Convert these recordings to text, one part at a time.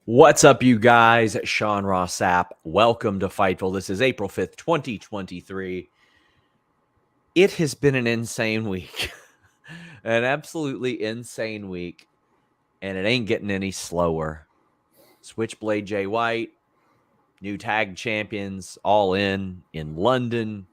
What's up, you guys? Sean Ross Sapp. Welcome to Fightful. This is April 5th, 2023. It has been an insane week. An absolutely insane week. And it ain't getting any slower. Switchblade Jay White, new tag champions, All In London.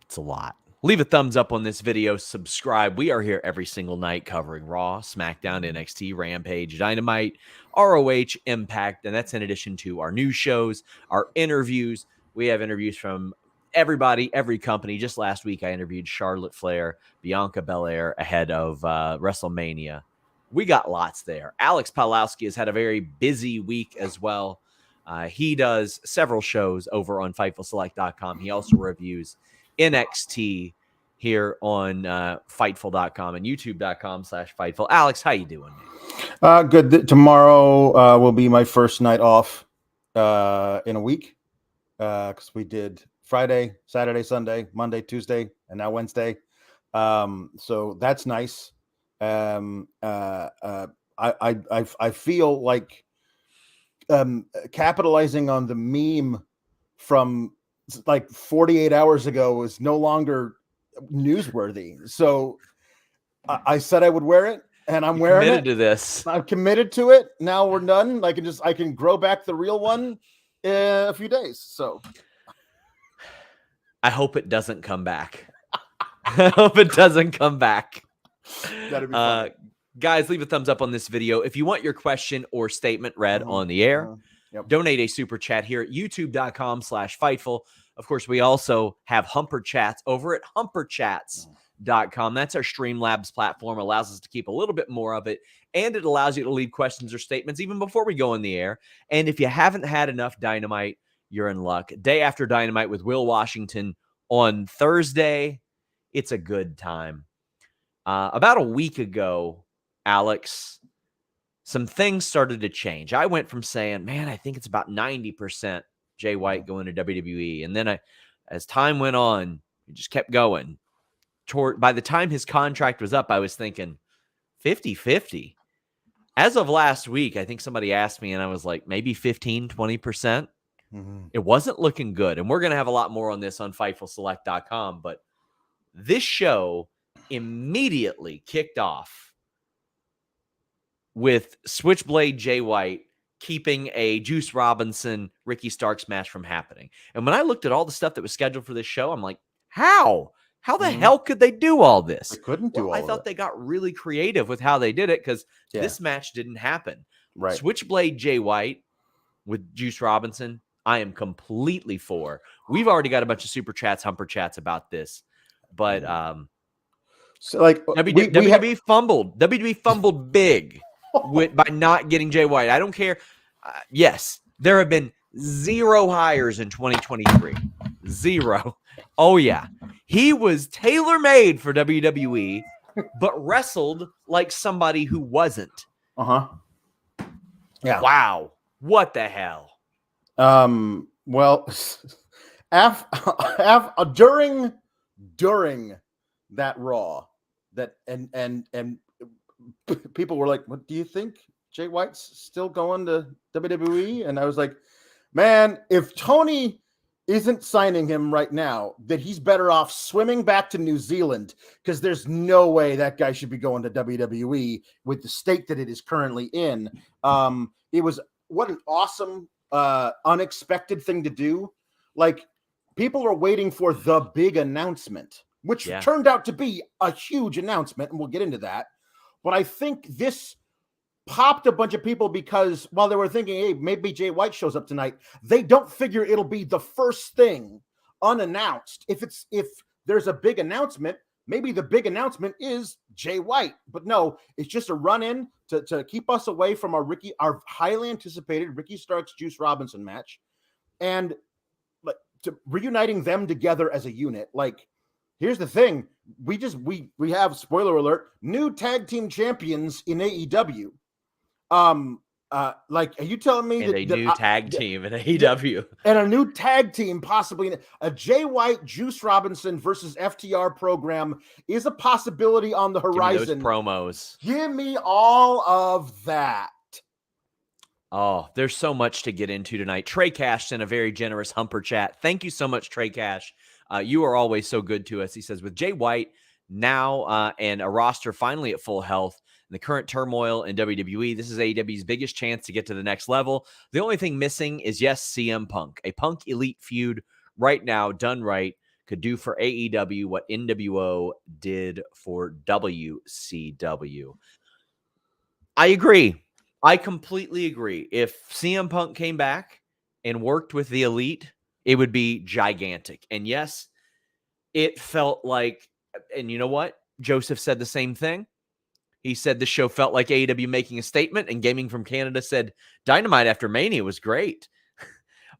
It's a lot. Leave a thumbs up on this video. Subscribe. We are here every single night covering Raw, SmackDown, NXT, Rampage, Dynamite, ROH, Impact. And that's in addition to our news shows, our interviews. We have interviews from everybody, every company. Just last week, I interviewed Charlotte Flair, Bianca Belair ahead of WrestleMania. We got lots there. Alex Pawlowski has had a very busy week as well. He does several shows over on FightfulSelect.com. He also reviews NXT here on Fightful.com and YouTube.com/Fightful. Alex, how you doing, man? Good. Tomorrow will be my first night off in a week because we did Friday, Saturday, Sunday, Monday, Tuesday, and now Wednesday. So that's nice. I feel like capitalizing on the meme from like 48 hours ago is no longer newsworthy. So I said I would wear it, and I'm wearing it. Committed to this. I'm committed to it. Now we're done. I can grow back the real one in a few days. So I hope it doesn't come back. I hope it doesn't come back. That'd be fun. Guys, leave a thumbs up on this video. If you want your question or statement read on the air, donate a super chat here at youtube.com/Fightful. Of course, we also have Humper Chats over at humperchats.com. That's our Streamlabs platform. Allows us to keep a little bit more of it, and it allows you to leave questions or statements even before we go on the air. And if you haven't had enough Dynamite, you're in luck. Day after Dynamite with Will Washington on Thursday. It's a good time. About a week ago, Alex, some things started to change. I went from saying, man, I think it's about 90% Jay White going to WWE. And then as time went on, it just kept going. By the time his contract was up, I was thinking 50-50. As of last week, I think somebody asked me, and I was like, maybe 15, 20%. It wasn't looking good. And we're going to have a lot more on this on FightfulSelect.com. But this show immediately kicked off with Switchblade Jay White keeping a Juice Robinson, Ricky Starks match from happening. And when I looked at all the stuff that was scheduled for this show, I'm like, how? How the hell could they do all this? They couldn't do all I thought they got really creative with how they did it because this match didn't happen. Right. Switchblade Jay White with Juice Robinson, I am completely for. We've already got a bunch of super chats, humper chats about this. But so like WWE fumbled. WWE fumbled big by not getting Jay White. I don't care. Yes, there have been 0 hires in 2023. 0. Oh, yeah. He was tailor-made for WWE, but wrestled like somebody who wasn't. Yeah. Wow. What the hell? Well, during that Raw, that and people were like, "What do you think? Jay White's still going to WWE?" And I was like, "Man, if Tony isn't signing him right now, that he's better off swimming back to New Zealand because there's no way that guy should be going to WWE with the state that it is currently in." It was what an awesome, unexpected thing to do. Like, people are waiting for the big announcement, which turned out to be a huge announcement, and we'll get into that. But I think this popped a bunch of people because while they were thinking, hey, maybe Jay White shows up tonight, they don't figure it'll be the first thing unannounced. If there's a big announcement, maybe the big announcement is Jay White. But no, it's just a run-in to keep us away from our highly anticipated Ricky Starks Juice Robinson match, and like to reuniting them together as a unit. Like, here's the thing: we have, spoiler alert, new tag team champions in AEW. Like, are you telling me and a new tag team in AEW and a new tag team, possibly a Jay White, Juice Robinson versus FTR program is a possibility on the horizon? Give me those promos. Give me all of that. Oh, there's so much to get into tonight. Trey Cash sent a very generous Humper chat. Thank you so much, Trey Cash. You are always so good to us. He says, with Jay White now and a roster finally at full health, and the current turmoil in WWE, this is AEW's biggest chance to get to the next level. The only thing missing is, yes, CM Punk. A Punk Elite feud right now, done right, could do for AEW what NWO did for WCW. I agree. I completely agree. If CM Punk came back and worked with the Elite, it would be gigantic. And yes, it felt like, and you know what? Joseph said the same thing. He said the show felt like AEW making a statement, and Gaming from Canada said Dynamite after Mania was great.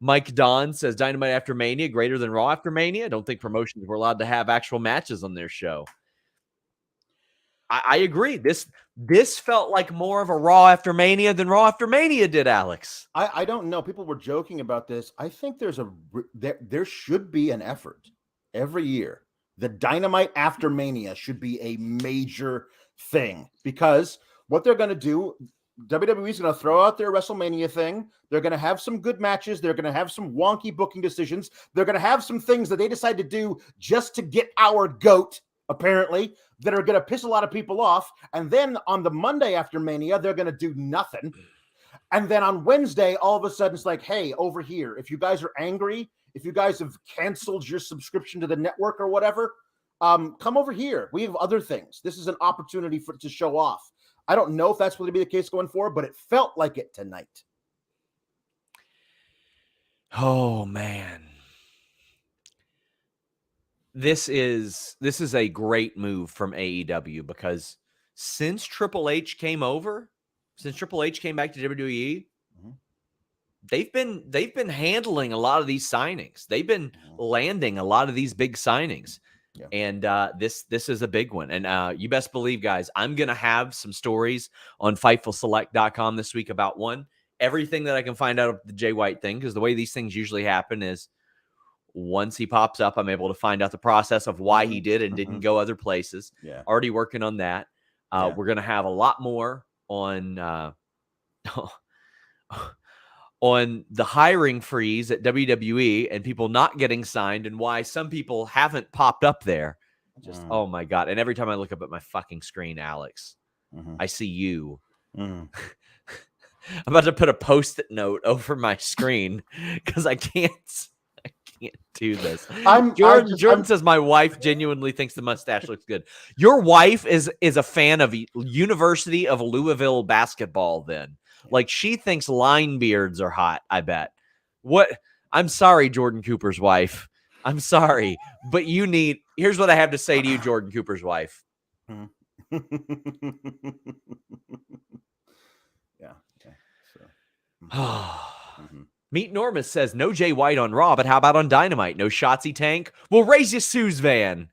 Mike Don says Dynamite after Mania greater than Raw after Mania. I don't think promotions were allowed to have actual matches on their show. I agree. This felt like more of a Raw after Mania than Raw after Mania did, Alex. I don't know. People were joking about this. I think there should be an effort every year. The Dynamite after Mania should be a major thing, because what they're going to do, WWE is going to throw out their WrestleMania thing. They're going to have some good matches. They're going to have some wonky booking decisions. They're going to have some things that they decide to do just to get our goat, apparently, that are going to piss a lot of people off. And then on the Monday after Mania, they're going to do nothing. And then on Wednesday, all of a sudden, it's like, hey, over here, if you guys are angry, if you guys have canceled your subscription to the network or whatever, come over here. We have other things. This is an opportunity to show off. I don't know if that's going to be the case going forward, but it felt like it tonight. Oh, man. This is a great move from AEW, because since Triple H came back to WWE, they've been handling a lot of these signings. They've been landing a lot of these big signings. Yeah. And this is a big one. And you best believe, guys, I'm going to have some stories on FightfulSelect.com this week about everything that I can find out of the Jay White thing, because the way these things usually happen is once he pops up, I'm able to find out the process of why he did and didn't go other places. Yeah. Already working on that. We're going to have a lot more on on the hiring freeze at WWE and people not getting signed and why some people haven't popped up there. Just, oh my God. And every time I look up at my fucking screen, Alex, I see you. I'm about to put a Post-it note over my screen because I can't do this. Jordan says my wife genuinely thinks the mustache looks good. Your wife is a fan of University of Louisville basketball then. Like, she thinks line beards are hot, I bet. What? I'm sorry, Jordan Cooper's wife. I'm sorry. But here's what I have to say to you, Jordan Cooper's wife. Yeah. Meet Normus says, no Jay White on Raw, but how about on Dynamite? No Shotzi Tank? Well, raise your Sue's van.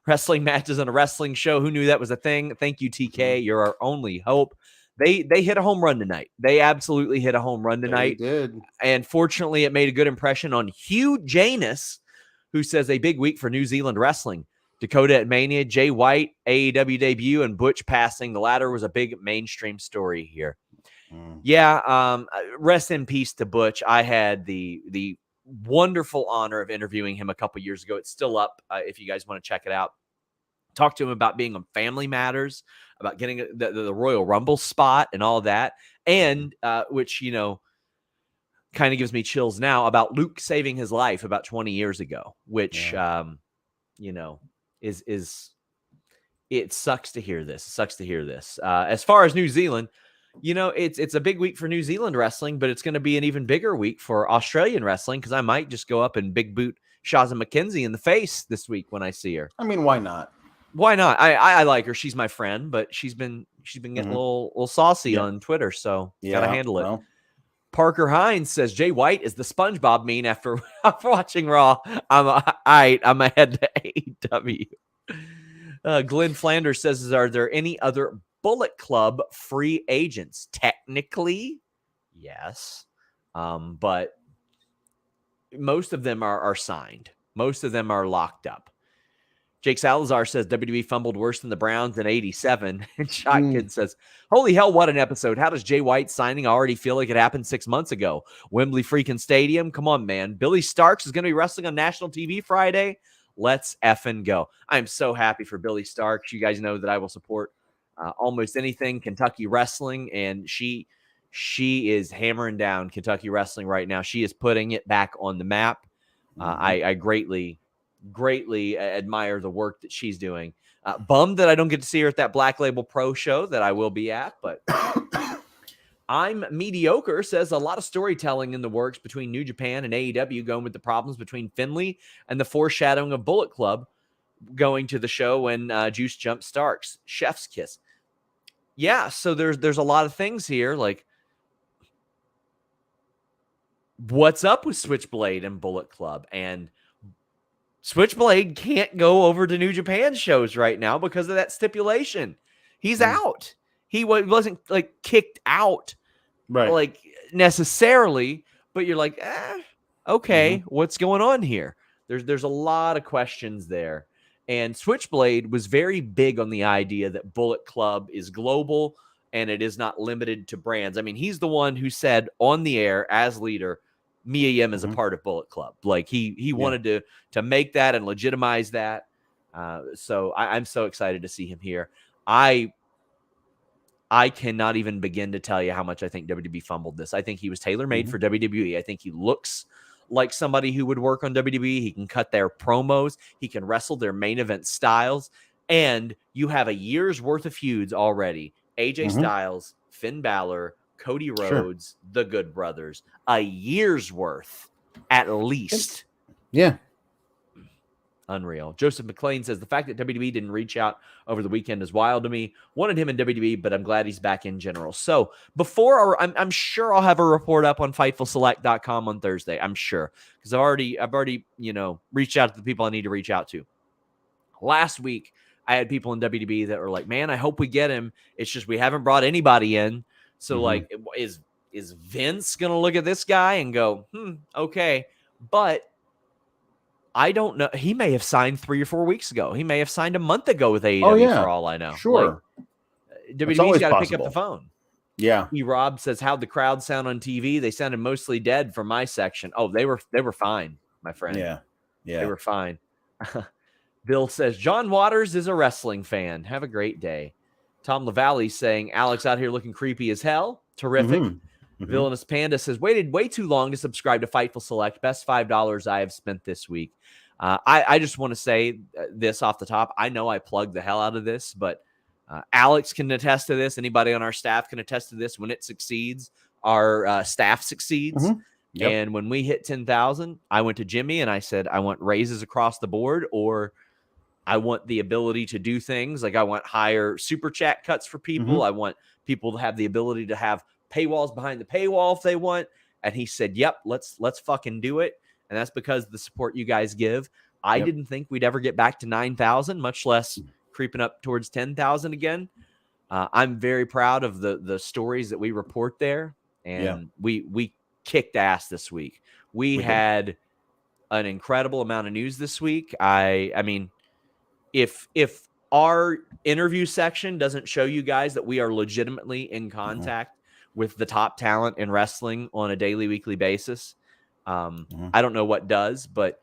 Wrestling matches on a wrestling show. Who knew that was a thing? Thank you, TK. You're our only hope. They hit a home run tonight. They absolutely hit a home run tonight. They did. And fortunately, it made a good impression on Hugh Janus, who says a big week for New Zealand wrestling. Dakota at Mania, Jay White, AEW debut, and Butch passing. The latter was a big mainstream story here. Yeah, rest in peace to Butch. I had the wonderful honor of interviewing him a couple years ago. It's still up if you guys want to check it out. Talked to him about being on Family Matters, about getting the Royal Rumble spot and all that, and which, kind of gives me chills now, about Luke saving his life about 20 years ago, which, is it sucks to hear this. It sucks to hear this. As far as New Zealand, it's a big week for New Zealand wrestling, but it's going to be an even bigger week for Australian wrestling, because I might just go up and big boot Shaza McKenzie in the face this week when I see her. I mean, why not? Why not? I like her. She's my friend, but she's been getting a little saucy on Twitter, so gotta handle it. Well. Parker Hines says Jay White is the SpongeBob meme after watching Raw. I'm ahead to AEW. Glenn Flanders says, are there any other Bullet Club free agents? Technically, Yes. But most of them are signed. Most of them are locked up. Jake Salazar says WWE fumbled worse than the Browns in 87. And Shot Kid says, holy hell, what an episode. How does Jay White signing already feel like it happened 6 months ago? Wembley freaking Stadium? Come on, man. Billy Starks is going to be wrestling on national TV Friday. Let's effing go. I'm so happy for Billy Starks. You guys know that I will support almost anything Kentucky wrestling, and she is hammering down Kentucky wrestling right now. She is putting it back on the map. I greatly admire the work that she's doing. Bummed that I don't get to see her at that Black Label Pro show that I will be at, but I'm mediocre says a lot of storytelling in the works between New Japan and AEW, going with the problems between Finley and the foreshadowing of Bullet Club going to the show when Juice jumped Starks. Chef's kiss. Yeah, so there's a lot of things here, like what's up with Switchblade and Bullet Club, and Switchblade can't go over to New Japan shows right now because of that stipulation. He's out. He wasn't like kicked out, right? Like necessarily, but you're like, okay, what's going on here? There's a lot of questions there. And Switchblade was very big on the idea that Bullet Club is global and it is not limited to brands. I mean, he's the one who said on the air as leader, Mia Yim is a part of Bullet Club. Like he wanted to make that and legitimize that. So I'm so excited to see him here. I cannot even begin to tell you how much I think WWE fumbled this. I think he was tailor-made for WWE. I think he looks like somebody who would work on WWE. He can cut their promos. He can wrestle their main event styles. And you have a year's worth of feuds already. AJ Styles, Finn Balor, Cody Rhodes, the Good Brothers. A year's worth, at least. Yeah. Unreal. Joseph McLean says, the fact that WWE didn't reach out over the weekend is wild to me. Wanted him in WWE, but I'm glad he's back in general. So I'm sure I'll have a report up on FightfulSelect.com on Thursday. I'm sure. Because I've already, reached out to the people I need to reach out to. Last week, I had people in WWE that were like, man, I hope we get him. It's just we haven't brought anybody in. So like, is Vince going to look at this guy and go, okay. But I don't know. He may have signed 3 or 4 weeks ago. He may have signed a month ago with AEW for all I know. Sure. Like, WWE's got to pick up the phone. Yeah. Rob says, how'd the crowd sound on TV? They sounded mostly dead from my section. Oh, they were fine, my friend. Yeah. They were fine. Bill says, John Waters is a wrestling fan. Have a great day. Tom LaValle saying, Alex out here looking creepy as hell. Terrific. Villainous Panda says, waited way too long to subscribe to Fightful Select. Best $5 I have spent this week. I just want to say this off the top. I know I plugged the hell out of this, but Alex can attest to this. Anybody on our staff can attest to this. When it succeeds, our staff succeeds. And when we hit 10,000, I went to Jimmy and I said, I want raises across the board, or I want the ability to do things. Like I want higher super chat cuts for people. I want people to have the ability to have paywalls behind the paywall if they want. And he said, yep, let's fucking do it. And that's because of the support you guys give. I didn't think we'd ever get back to 9,000, much less creeping up towards 10,000 again. I'm very proud of the stories that we report there. And we kicked ass this week. We had an incredible amount of news this week. I mean, if our interview section doesn't show you guys that we are legitimately in contact with the top talent in wrestling on a daily, weekly basis, I don't know what does, but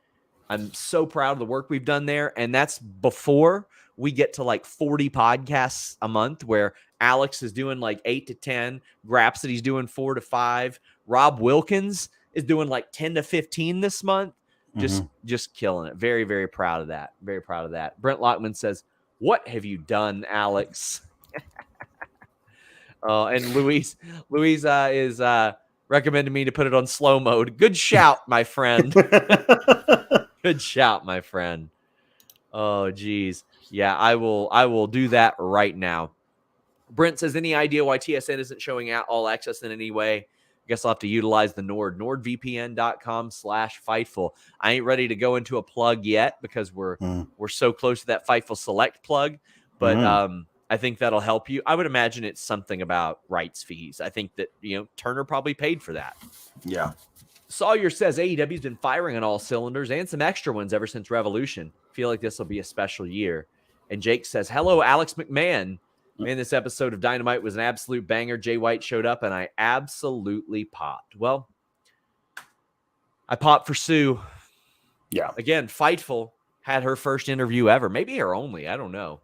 I'm so proud of the work we've done there. And that's before we get to like 40 podcasts a month, where Alex is doing like 8 to 10, Grapsidy's doing 4 to 5, Rob Wilkins is doing like 10 to 15 this month. Just killing it. Very, very proud of that. Very proud of that. Brent Lockman says, what have you done, Alex? And Luis is recommending me to put it on slow mode. Good shout, my friend. Good shout, my friend. Oh, geez. Yeah, I will do that right now. Brent says, any idea why TSN isn't showing out All Access in any way? I guess I'll have to utilize the nordvpn.com/Fightful. I ain't ready to go into a plug yet because we're so close to that Fightful Select plug. But I think that'll help you. I would imagine it's something about rights fees. I think that, Turner probably paid for that. Yeah. Sawyer says AEW's been firing on all cylinders and some extra ones ever since Revolution. Feel like this will be a special year. And Jake says, hello, Alex McMahon. Man, this episode of Dynamite was an absolute banger. Jay White showed up, and I absolutely popped. Well, I popped for Sue. Yeah. Again, Fightful had her first interview ever. Maybe her only. I don't know.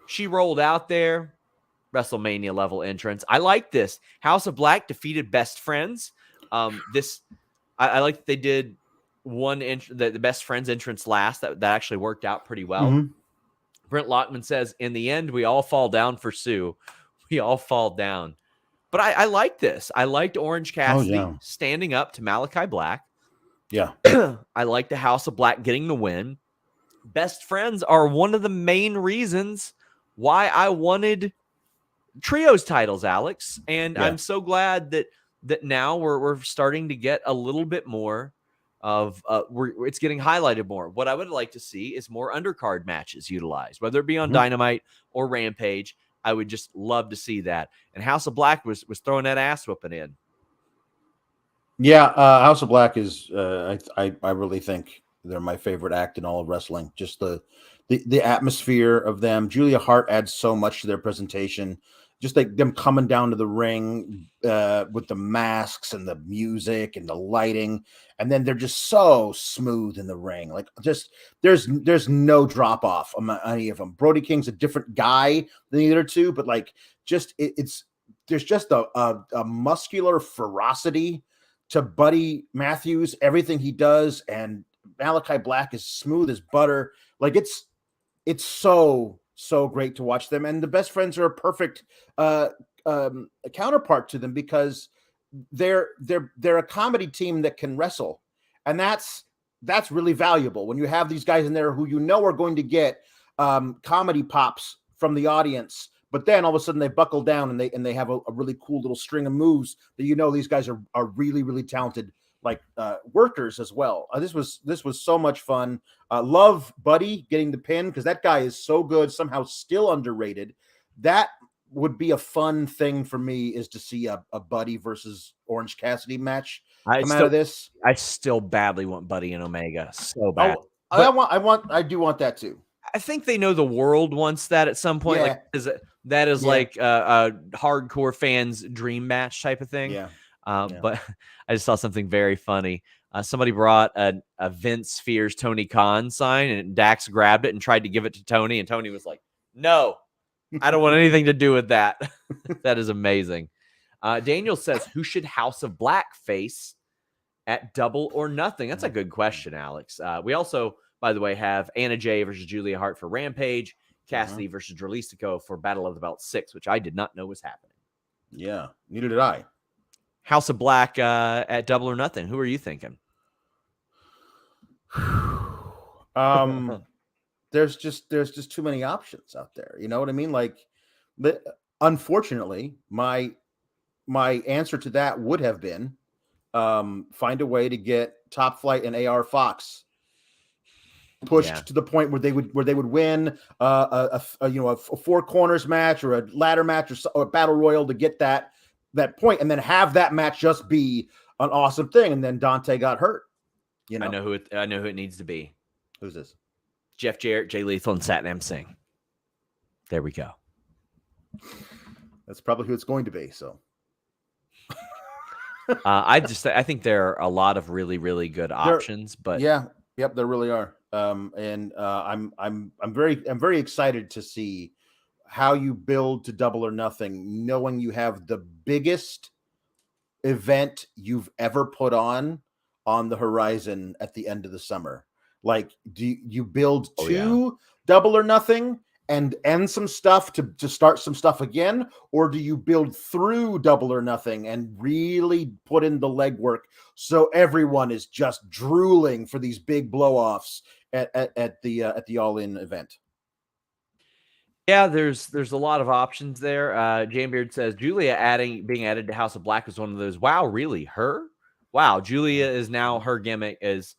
She rolled out there. WrestleMania level entrance. I like this. House of Black defeated Best Friends. I like that they did the Best Friends entrance last. That actually worked out pretty well. Mm-hmm. Brent Lockman says, in the end, we all fall down for Sue. We all fall down. But I like this. I liked Orange Cassidy standing up to Malakai Black. Yeah. I like the House of Black getting the win. Best Friends are one of the main reasons why I wanted trios titles, Alex. And I'm so glad that now we're starting to get a little bit more of it's getting highlighted more. What I would like to see is more undercard matches utilized, whether it be on Dynamite or Rampage. I would just love to see that. And House of Black was throwing that ass whooping in. Yeah, House of Black is I really think they're my favorite act in all of wrestling. Just the atmosphere of them. Julia Hart adds so much to their presentation. Just like them coming down to the ring with the masks and the music and the lighting, and then they're just so smooth in the ring. Like, just there's no drop off on any of them. Brody King's a different guy than the other two, but like, just there's just a muscular ferocity to Buddy Matthews. Everything he does, and Malakai Black is smooth as butter. Like, it's so great to watch them, and the Best Friends are a perfect counterpart to them, because they're a comedy team that can wrestle, and that's really valuable when you have these guys in there who are going to get comedy pops from the audience, but then all of a sudden they buckle down and they have a really cool little string of moves that these guys are really, really talented, like workers as well. This was so much fun. Love Buddy getting the pin, because that guy is so good, somehow still underrated. That would be a fun thing for me, is to see a Buddy versus Orange Cassidy match come out of this. I still badly want Buddy and Omega so bad. I do want that too. I think they know the world wants that at some point. Yeah. Like, that is like a hardcore fans' dream match type of thing. Yeah. But I just saw something very funny. Somebody brought a Vince Fears Tony Khan sign, and Dax grabbed it and tried to give it to Tony, and Tony was like, no, I don't want anything to do with that. That is amazing. Daniel says, who should House of Black face at Double or Nothing? That's a good question, Alex. We also, by the way, have Anna Jay versus Julia Hart for Rampage, Cassidy versus Dralistico for Battle of the Belt 6, which I did not know was happening. Yeah, neither did I. House of Black at Double or Nothing. Who are you thinking? There's just too many options out there. You know what I mean? Like, unfortunately, my answer to that would have been find a way to get Top Flight and AR Fox pushed to the point where they would win a four corners match or a ladder match or a battle royal to get that point, and then have that match just be an awesome thing. And then Dante got hurt. I know who it needs to be. Who's this? Jeff Jarrett, Jay Lethal, and Satnam Singh. There we go. That's probably who it's going to be. So, I think there are a lot of really, really good options. But there really are. I'm very excited to see how you build to Double or Nothing, knowing you have the biggest event you've ever put on the horizon at the end of the summer. Like, do you build Double or Nothing and end some stuff to start some stuff again? Or do you build through Double or Nothing and really put in the legwork so everyone is just drooling for these big blow-offs at the All In event? Yeah, there's a lot of options there. Jambeard says Julia being added to House of Black was one of those. Wow, really? Her? Wow, Julia is now, her gimmick is,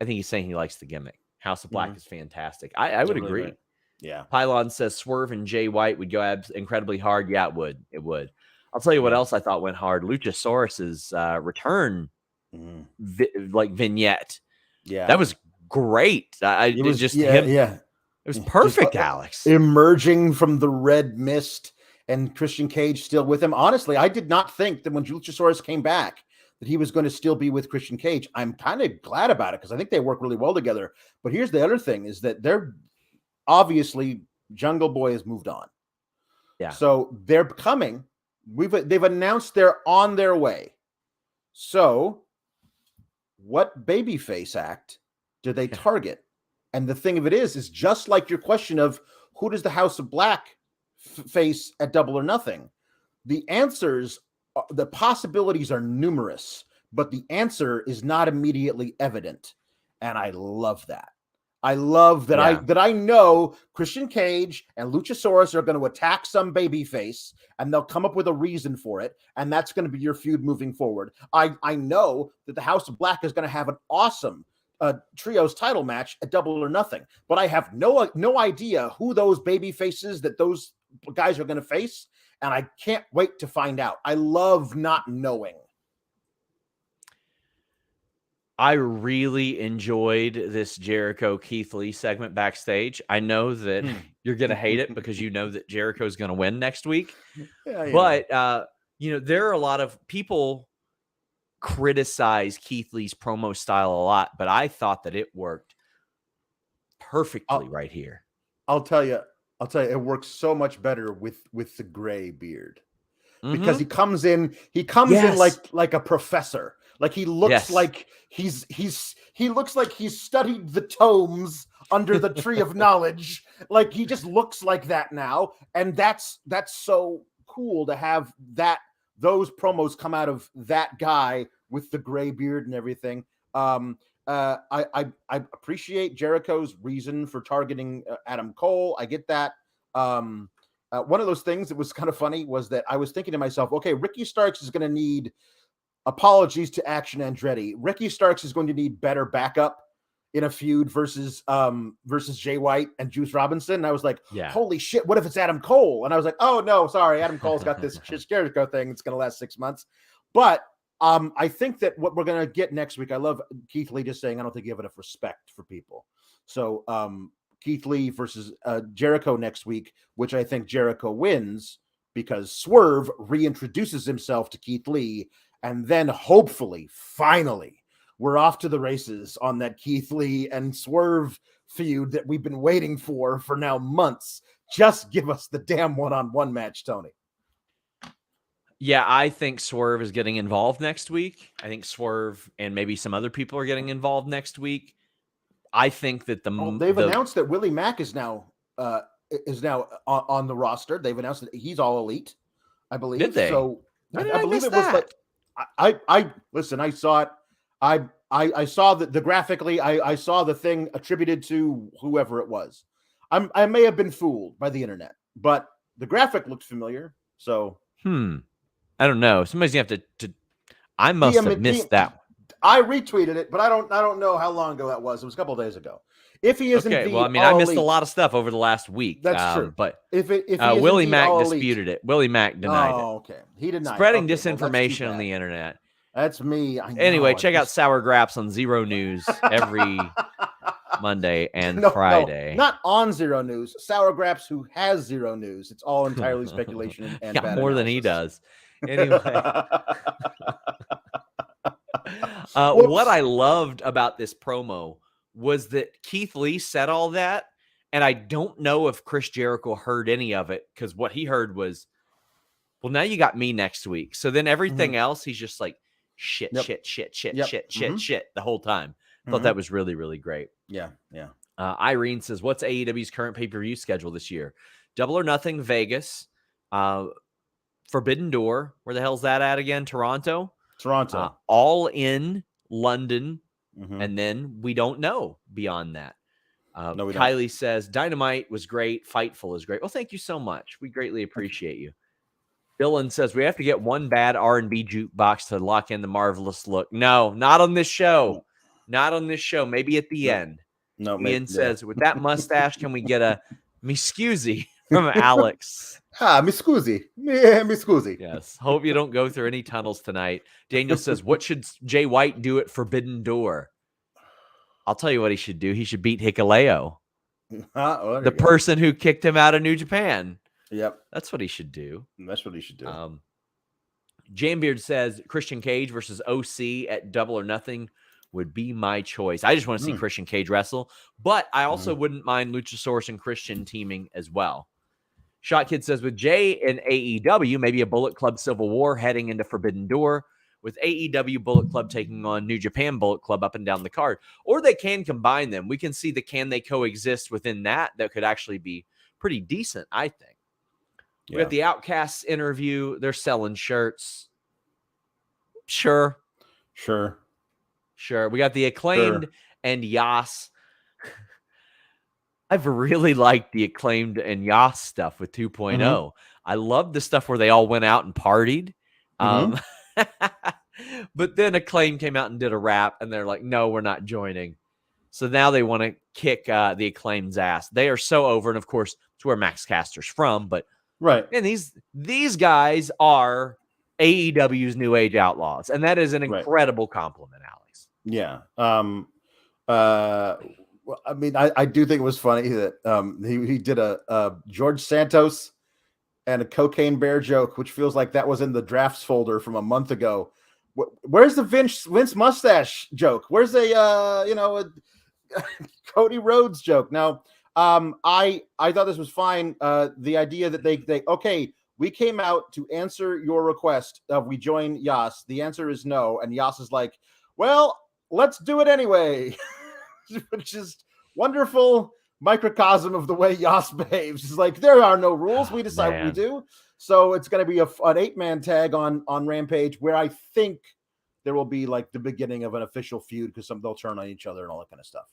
I think he's saying he likes the gimmick. House of Black is fantastic. I would agree. Right. Yeah. Pylon says Swerve and Jay White would go incredibly hard. Yeah, it would. It would. I'll tell you what else I thought went hard. Luchasaurus's return vignette. Yeah. That was great. It was just him. Yeah. It was perfect, Alex. Emerging from the red mist and Christian Cage still with him. Honestly, I did not think that when Luchasaurus came back that he was going to still be with Christian Cage. I'm kind of glad about it because I think they work really well together. But here's the other thing is that they're obviously Jungle Boy has moved on. Yeah. So they're coming. They've announced they're on their way. So what babyface act do they target? And the thing of it is just like your question of who does the House of Black face at Double or Nothing? The answers, the possibilities are numerous, but the answer is not immediately evident. And I love that. I love that I know Christian Cage and Luchasaurus are going to attack some babyface and they'll come up with a reason for it. And that's going to be your feud moving forward. I know that the House of Black is going to have an awesome trios title match at Double or Nothing, but I have no idea who those baby faces that those guys are going to face, and I can't wait to find out. I love not knowing. I really enjoyed this Jericho Keith Lee segment backstage. I know that you're going to hate it because you know that Jericho's going to win next week. But there are a lot of people criticize Keith Lee's promo style a lot, but I thought that it worked perfectly right here. I'll tell you, it works so much better with the gray beard because he comes in like a professor. Like he looks like he looks like he's studied the tomes under the tree of knowledge. Like he just looks like that now, and that's so cool to have those promos come out of that guy with the gray beard and everything. I appreciate Jericho's reason for targeting Adam Cole. I get that. One of those things that was kind of funny was that I was thinking to myself, okay, Ricky Starks is going to need apologies to Action Andretti. Ricky Starks is going to need better backup in a feud versus Jay White and Juice Robinson. And I was like, holy shit, what if it's Adam Cole? And I was like, oh no, sorry, Adam Cole's got this Jericho thing. It's going to last 6 months. But I think that what we're going to get next week, I love Keith Lee just saying, I don't think you have enough respect for people. So Keith Lee versus Jericho next week, which I think Jericho wins because Swerve reintroduces himself to Keith Lee. And then hopefully, finally, we're off to the races on that Keith Lee and Swerve feud that we've been waiting for now months. Just give us the damn one-on-one match, Tony. Yeah, I think Swerve is getting involved next week. I think Swerve and maybe some other people are getting involved next week. I think that they've announced that Willie Mack is now on the roster. They've announced that he's all elite, I believe. Did they? So I believe it was like I listen. I saw it. I saw the graphically. I saw the thing attributed to whoever it was. I may have been fooled by the internet, but the graphic looked familiar. So I don't know. Somebody's gonna have to I must have missed that one. I retweeted it, but I don't know how long ago that was. It was a couple of days ago. If he is indeed, well, I mean, I missed a lot of stuff over the last week. That's true. But if Willie Mack disputed it. Willie Mack denied it. Oh, okay. He denied spreading disinformation on the internet. That's me. Anyway, check out Sour Graps on Zero News every Monday and Friday. No, not on Zero News. Sour Graps, who has Zero News. It's all entirely speculation and bad more analysis. than he does. Anyway. What I loved about this promo was that Keith Lee said all that, and I don't know if Chris Jericho heard any of it, because what he heard was, well, now you got me next week. So then everything else, he's just like, shit the whole time. Thought that was really, really great. Yeah. Irene says, what's AEW's current pay-per-view schedule this year? Double or Nothing, Vegas. Forbidden Door. Where the hell's that at again? Toronto. All In, London. And then we don't know beyond that. Kylie says, Dynamite was great. Fightful is great. Well, thank you so much. We greatly appreciate you. Dylan says, we have to get one bad R&B jukebox to lock in the marvelous look. No, not on this show. Not on this show. Maybe at the end. No. Ian says, with that mustache, can we get a Me scusi from Alex. Mi scusi. Mi scusi. Yes. Hope you don't go through any tunnels tonight. Daniel says, what should Jay White do at Forbidden Door? I'll tell you what he should do. He should beat Hikuleo. The person who kicked him out of New Japan. Yep. That's what he should do. That's what he should do. Jambeard says Christian Cage versus OC at Double or Nothing would be my choice. I just want to see Christian Cage wrestle, but I also wouldn't mind Luchasaurus and Christian teaming as well. Shot Kid says with Jay and AEW, maybe a Bullet Club Civil War heading into Forbidden Door, with AEW Bullet Club taking on New Japan Bullet Club up and down the card. Or they can combine them. We can see can they coexist within that could actually be pretty decent, I think. We got the Outcasts interview. They're selling shirts. Sure. We got the Acclaimed and Yas. I've really liked the Acclaimed and Yas stuff with 2.0. I love the stuff where they all went out and partied. But then Acclaim came out and did a rap, and they're like, no, we're not joining. So now they want to kick the Acclaim's ass. They are so over, and of course, it's where Max Caster's from. But and these guys are AEW's New Age Outlaws, and that is an incredible compliment, Alex. Yeah. Well, I mean, I do think it was funny that he did a George Santos and a Cocaine Bear joke, which feels like that was in the drafts folder from a month ago. Where's the Vince mustache joke? Where's a Cody Rhodes joke? Now, I thought this was fine. The idea that they we came out to answer your request of we join Yas. The answer is no, and Yas is like, well, let's do it anyway, which is wonderful microcosm of the way Yas behaves. It's like there are no rules. We decide what we do. So it's going to be an 8-man tag on Rampage, where I think there will be like the beginning of an official feud because they'll turn on each other and all that kind of stuff.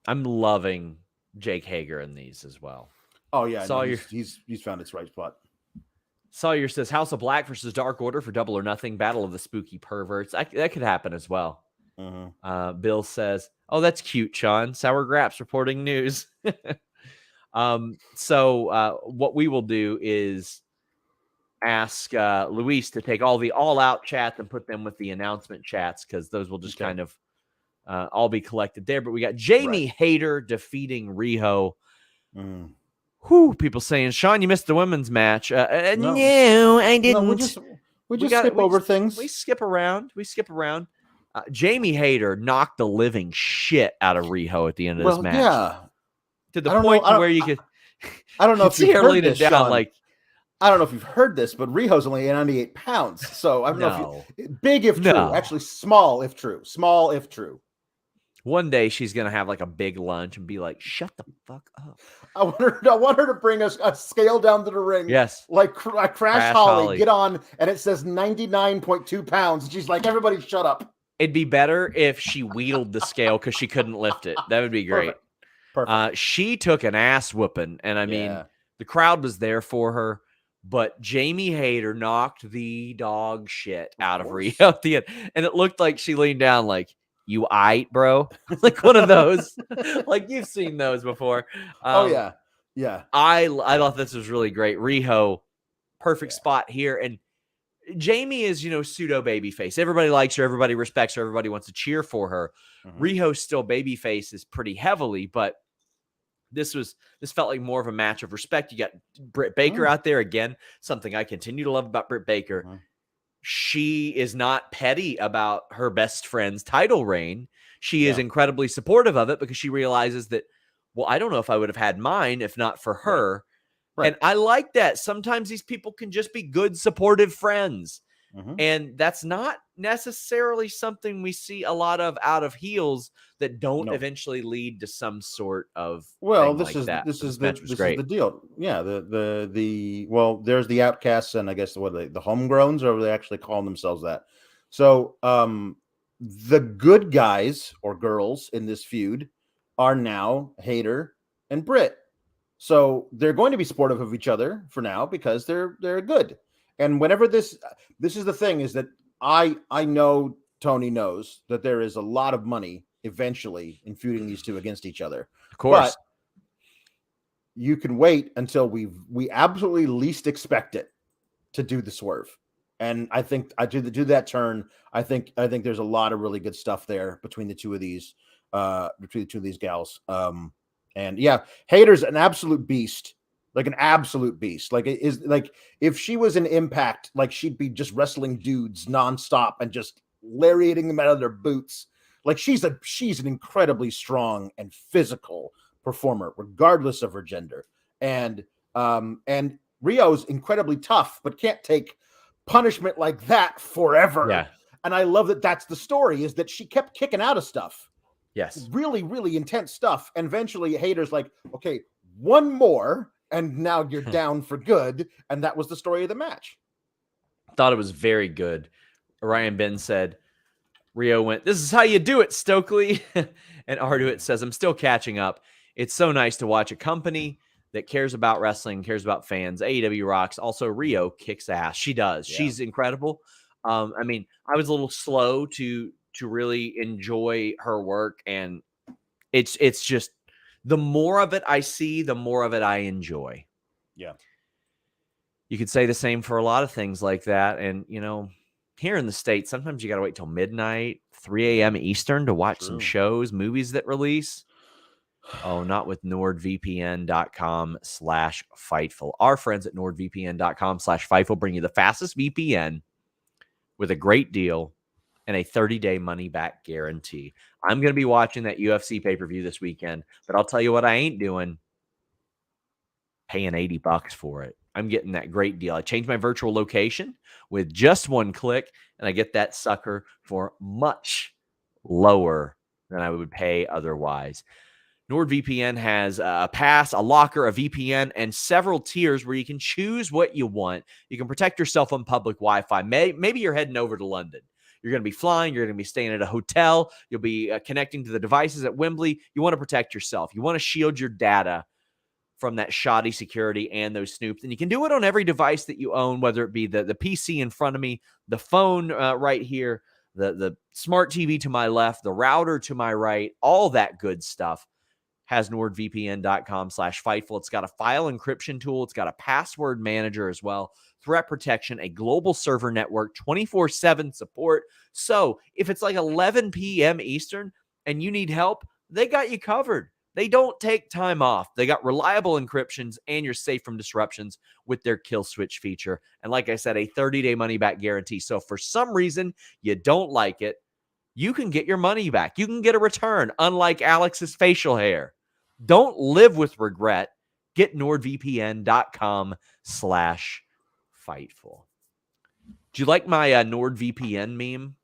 I'm loving Jake Hager in these as well. Oh yeah, he's found its right spot. Sawyer says House of Black versus Dark Order for Double or Nothing, Battle of the Spooky Perverts. That could happen as well. Bill says, oh, that's cute, Sean. Sour Graps reporting news. So what we will do is ask Luis to take all the all-out chats and put them with the announcement chats, because those will just kind of all be collected there. But we got Jamie Hayter defeating Riho. People saying, Sean, you missed the women's match. No, I didn't. No, we just skip over things. We skip around. Jamie Hayter knocked the living shit out of Riho at the end of this match. Yeah. To the point where you could. I don't know if you've heard this, Sean. I don't know if you've heard this, but Riho's only 98 pounds. So I don't know if big if true. Actually, small if true. Small if true. One day she's gonna have like a big lunch and be like, "Shut the fuck up." I want her to bring us a scale down to the ring. Yes, like Crash Holly. Get on, and it says 99.2 pounds. And she's like, "Everybody, shut up." It'd be better if she wheeled the scale because she couldn't lift it. That would be great. Perfect. She took an ass whooping, and I mean, the crowd was there for her. But Jamie Hayter knocked the dog shit out of Riho at the end, and it looked like she leaned down like, "You aight, bro?" Like one of those. Like you've seen those before. Yeah. I thought this was really great. Riho, perfect spot here, and Jamie is pseudo babyface. Everybody likes her. Everybody respects her. Everybody wants to cheer for her. Riho's still babyface is pretty heavily, but this felt like more of a match of respect. You got Britt Baker out there again. Something I continue to love about Britt Baker. She is not petty about her best friend's title reign. She is incredibly supportive of it because she realizes that, well, I don't know if I would have had mine if not for her. Right. And I like that. Sometimes these people can just be good, supportive friends. And that's not necessarily something we see a lot of out of heels that don't eventually lead to some sort of this is the deal. Yeah, there's the Outcasts and I guess the Homegrowns, or they actually call themselves that. So the good guys or girls in this feud are now Hayter and Britt. So they're going to be supportive of each other for now because they're good. And whenever this is the thing, is that I know Tony knows that there is a lot of money eventually in feuding these two against each other. Of course. you can wait until we absolutely least expect it to do the swerve. And I think I do that turn. I think there's a lot of really good stuff there between the two of these gals. And yeah, Hayter's an absolute beast, like an absolute beast. Like it is like if she was an Impact, like she'd be just wrestling dudes nonstop and just lariating them out of their boots. Like she's an incredibly strong and physical performer, regardless of her gender. And Riho's incredibly tough, but can't take punishment like that forever. Yeah. And I love that that's the story, is that she kept kicking out of stuff. Yes. Really, really intense stuff. And eventually Hayter's like, okay, one more, and now you're down for good. And that was the story of the match. Thought it was very good. Ryan Ben said, Riho went, "This is how you do it, Stokely." And Arduit says, "I'm still catching up. It's so nice to watch a company that cares about wrestling, cares about fans. AEW rocks. Also, Riho kicks ass. She does. Yeah. She's incredible. I mean, I was a little slow to really enjoy her work, and it's just the more of it I see, the more of it I enjoy. Yeah. You could say the same for a lot of things like that. And, you know, here in the States, sometimes you got to wait till midnight, 3 a.m. Eastern to watch some shows, movies that release. Oh, not with NordVPN.com/Fightful. Our friends at NordVPN.com/Fightful bring you the fastest VPN with a great deal and a 30-day money-back guarantee. I'm going to be watching that UFC pay-per-view this weekend, but I'll tell you what I ain't doing. Paying $80 for it. I'm getting that great deal. I changed my virtual location with just one click, and I get that sucker for much lower than I would pay otherwise. NordVPN has a pass, a locker, a VPN, and several tiers where you can choose what you want. You can protect yourself on public Wi-Fi. Maybe you're heading over to London. You're going to be flying. You're going to be staying at a hotel. You'll be connecting to the devices at Wembley. You want to protect yourself. You want to shield your data from that shoddy security and those snoops. And you can do it on every device that you own, whether it be the PC in front of me, the phone right here, the smart TV to my left, the router to my right, all that good stuff. Has NordVPN.com/Fightful. It's got a file encryption tool. It's got a password manager as well, threat protection, a global server network, 24/7 support. So if it's like 11 p.m. Eastern and you need help, they got you covered. They don't take time off. They got reliable encryptions, and you're safe from disruptions with their kill switch feature. And like I said, a 30-day money-back guarantee. So if for some reason you don't like it, you can get your money back. You can get a return, unlike Alex's facial hair. Don't live with regret. Get NordVPN.com/Fightful. Do you like my NordVPN meme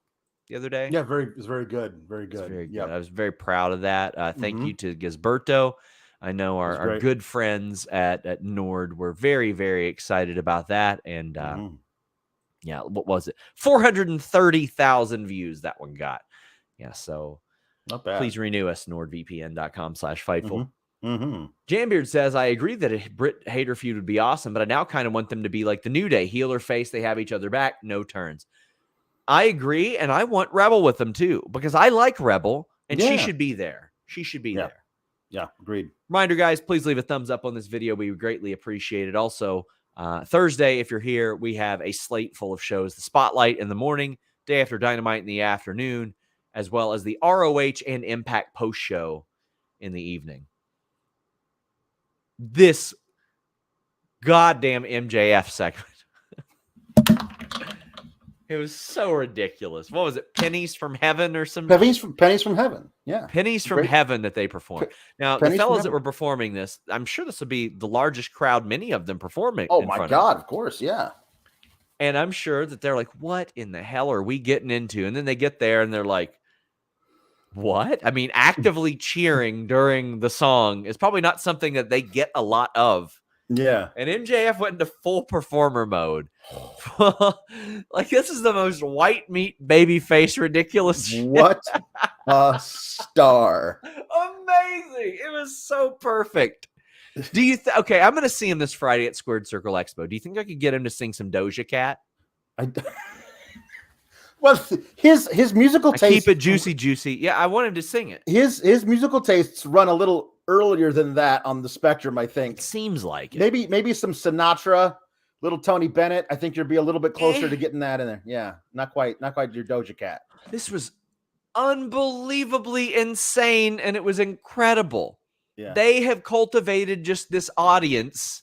the other day? Yeah, it was very good. Very good. Very good. Yep. I was very proud of that. Thank you to Gisberto. I know our good friends at Nord were very, very excited about that. And yeah, what was it? 430,000 views that one got. Yeah, so not bad. Please renew us, NordVPN.com/Fightful. Jambeard says, I agree that a Britt Hayter feud would be awesome, but I now kind of want them to be like the New Day, heel or face. They have each other back, no turns. I agree, and I want Rebel with them too, because I like Rebel, and she should be there. She should be there. Yeah, agreed. Reminder, guys, please leave a thumbs up on this video. We would greatly appreciate it. Also, Thursday, if you're here, we have a slate full of shows. The Spotlight in the morning, day after Dynamite in the afternoon, as well as the ROH and Impact post show in the evening. This goddamn MJF segment. It was so ridiculous. What was it? Pennies from Heaven or something? Pennies from Heaven. Yeah. Pennies from Heaven that they performed. Now, the fellas that were performing this, I'm sure this will be the largest crowd, many of them performing. Oh, my God. Of course. Yeah. And I'm sure that they're like, what in the hell are we getting into? And then they get there and they're like, what? I mean, actively cheering during the song is probably not something that they get a lot of. Yeah. And MJF went into full performer mode. Like, this is the most white meat baby face ridiculous shit. What a star. Amazing. It was so perfect. Do you okay, I'm going to see him this Friday at Squared Circle Expo. Do you think I could get him to sing some Doja Cat? Well, his musical taste. Keep it juicy. Yeah, I want him to sing it. His musical tastes run a little earlier than that on the spectrum, I think. It seems like it. Maybe some Sinatra, little Tony Bennett. I think you'll be a little bit closer to getting that in there. Yeah, not quite your Doja Cat. This was unbelievably insane, and it was incredible. Yeah. They have cultivated just this audience.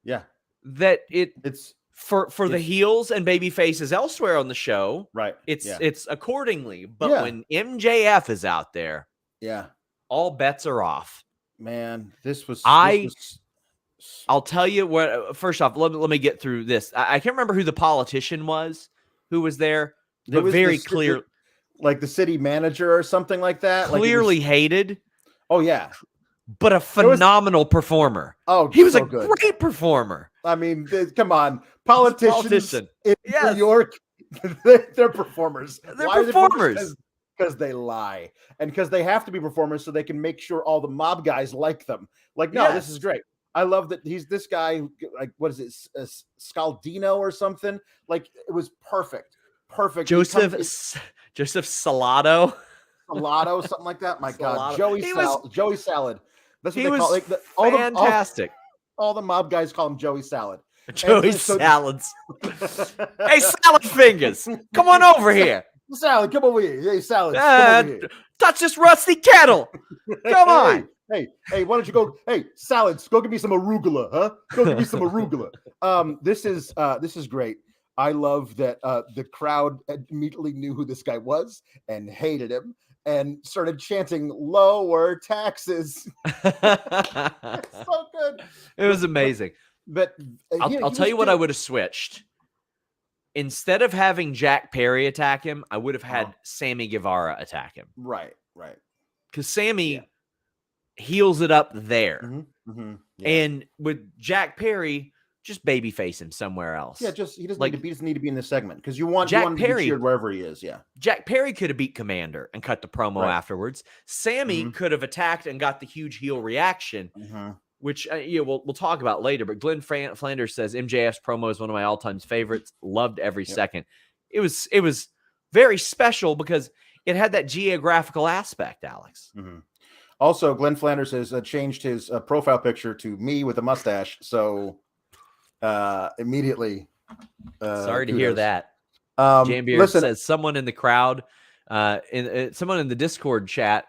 Yeah. That it's for the heels and baby faces elsewhere on the show. Right. It's accordingly. But when MJF is out there, all bets are off. Man, I'll tell you what. First off, let me get through this. I can't remember who the politician was who was there, but very clear, like the city manager or something like that. Clearly hated. Oh yeah, but a phenomenal performer. Oh, he was a great performer. I mean, come on, politicians in New York, they're performers. They're performers. Because they lie, and because they have to be performers so they can make sure all the mob guys like them. Like, no, this is great. I love that he's this guy. Like, what is it, Scaldino or something? Like, it was perfect. Joseph Salado, something like that. My God, Joey Salad. That's what they call it. Like, fantastic. All the mob guys call him Joey Salad. Joey Salads. Hey, salad fingers, come on over here. Salad, come over here. Hey, Salad, come over here. Touch this rusty kettle. Come on. Hey, why don't you go? Hey, Salads, go give me some arugula, huh? Go give me some arugula. This is great. I love that the crowd immediately knew who this guy was and hated him and started chanting lower taxes. It's so good. It was amazing. But I'll tell you what I would have switched. Instead of having Jack Perry attack him, I would have had Sammy Guevara attack him. Right. Because Sammy heals it up there. Yeah. And with Jack Perry, just babyface him somewhere else. Yeah, he doesn't need to be in this segment because you want Jack Perry to be cheered wherever he is. Yeah. Jack Perry could have beat Komander and cut the promo afterwards. Sammy could have attacked and got the huge heel reaction. Which we'll talk about later. But Glenn Flanders says MJF's promo is one of my all-time favorites. Loved every second. It was very special because it had that geographical aspect, Alex. Also, Glenn Flanders has changed his profile picture to me with a mustache. So immediately. Sorry to hear that. Jambeard says someone in the crowd, someone in the Discord chat,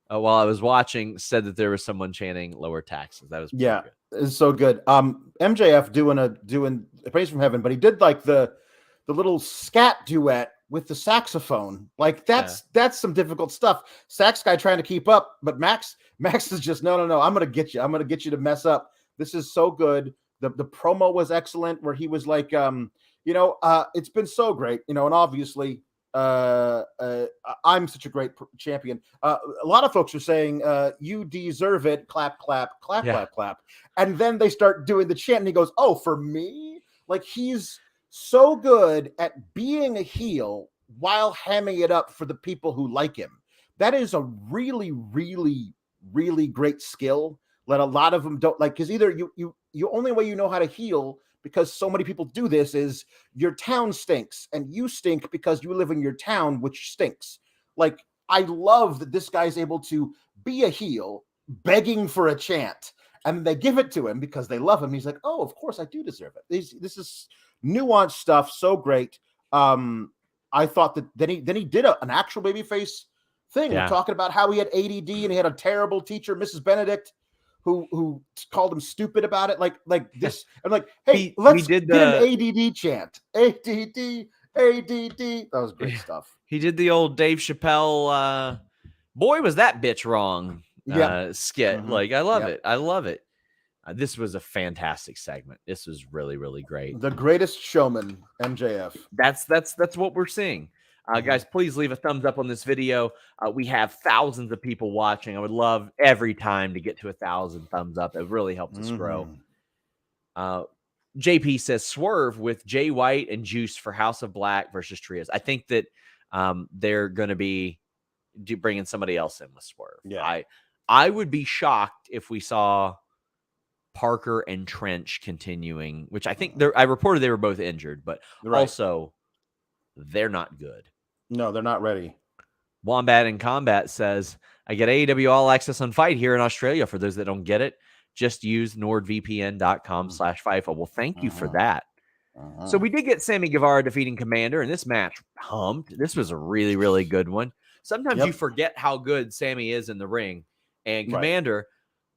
while I was watching, said that there was someone chanting lower taxes. That was good. It's so good. MJF doing Praise from Heaven, but he did like the little scat duet with the saxophone. Like that's some difficult stuff. Sax guy trying to keep up, but Max is just no. I'm gonna get you. I'm gonna get you to mess up. This is so good. The promo was excellent, where he was like, it's been so great, and obviously. I'm such a great champion. A lot of folks are saying, you deserve it. Clap, clap, clap, clap, clap. And then they start doing the chant and he goes, oh, for me? Like, he's so good at being a heel while hamming it up for the people who like him. That is a really, really, really great skill that a lot of them don't like. Because either you only way you know how to heel, because so many people do this, is your town stinks and you stink because you live in your town, which stinks. Like, I love that this guy's able to be a heel begging for a chant, and they give it to him because they love him. He's like, oh, of course I do deserve it. This is nuanced stuff. So great. I thought that then he did an actual babyface thing. We're talking about how he had ADD and he had a terrible teacher, Mrs. Benedict, who called him stupid about it, like this. I'm like, hey, let's get an ADD chant. ADD. That was great stuff. He did the old Dave Chappelle, boy, was that bitch wrong skit. Like, I love it. I love it. This was a fantastic segment. This was really, really great. The greatest showman, MJF. That's what we're seeing. Guys, please leave a thumbs up on this video. We have thousands of people watching. I would love every time to get to 1,000 thumbs up. It really helps us grow. JP says Swerve with Jay White and Juice for House of Black versus Trios. I think that they're going to be bringing somebody else in with Swerve. Yeah. I would be shocked if we saw Parker and Trench continuing, which I think I reported they were both injured, but also they're not good. No, they're not ready. Wombat in Combat says, I get AEW All Access on Fight here in Australia. For those that don't get it, just use nordvpn.com/Fightful. Well, thank you for that. So we did get Sammy Guevara defeating Komander, and this match humped. This was a really, really good one. Sometimes you forget how good Sammy is in the ring, and Komander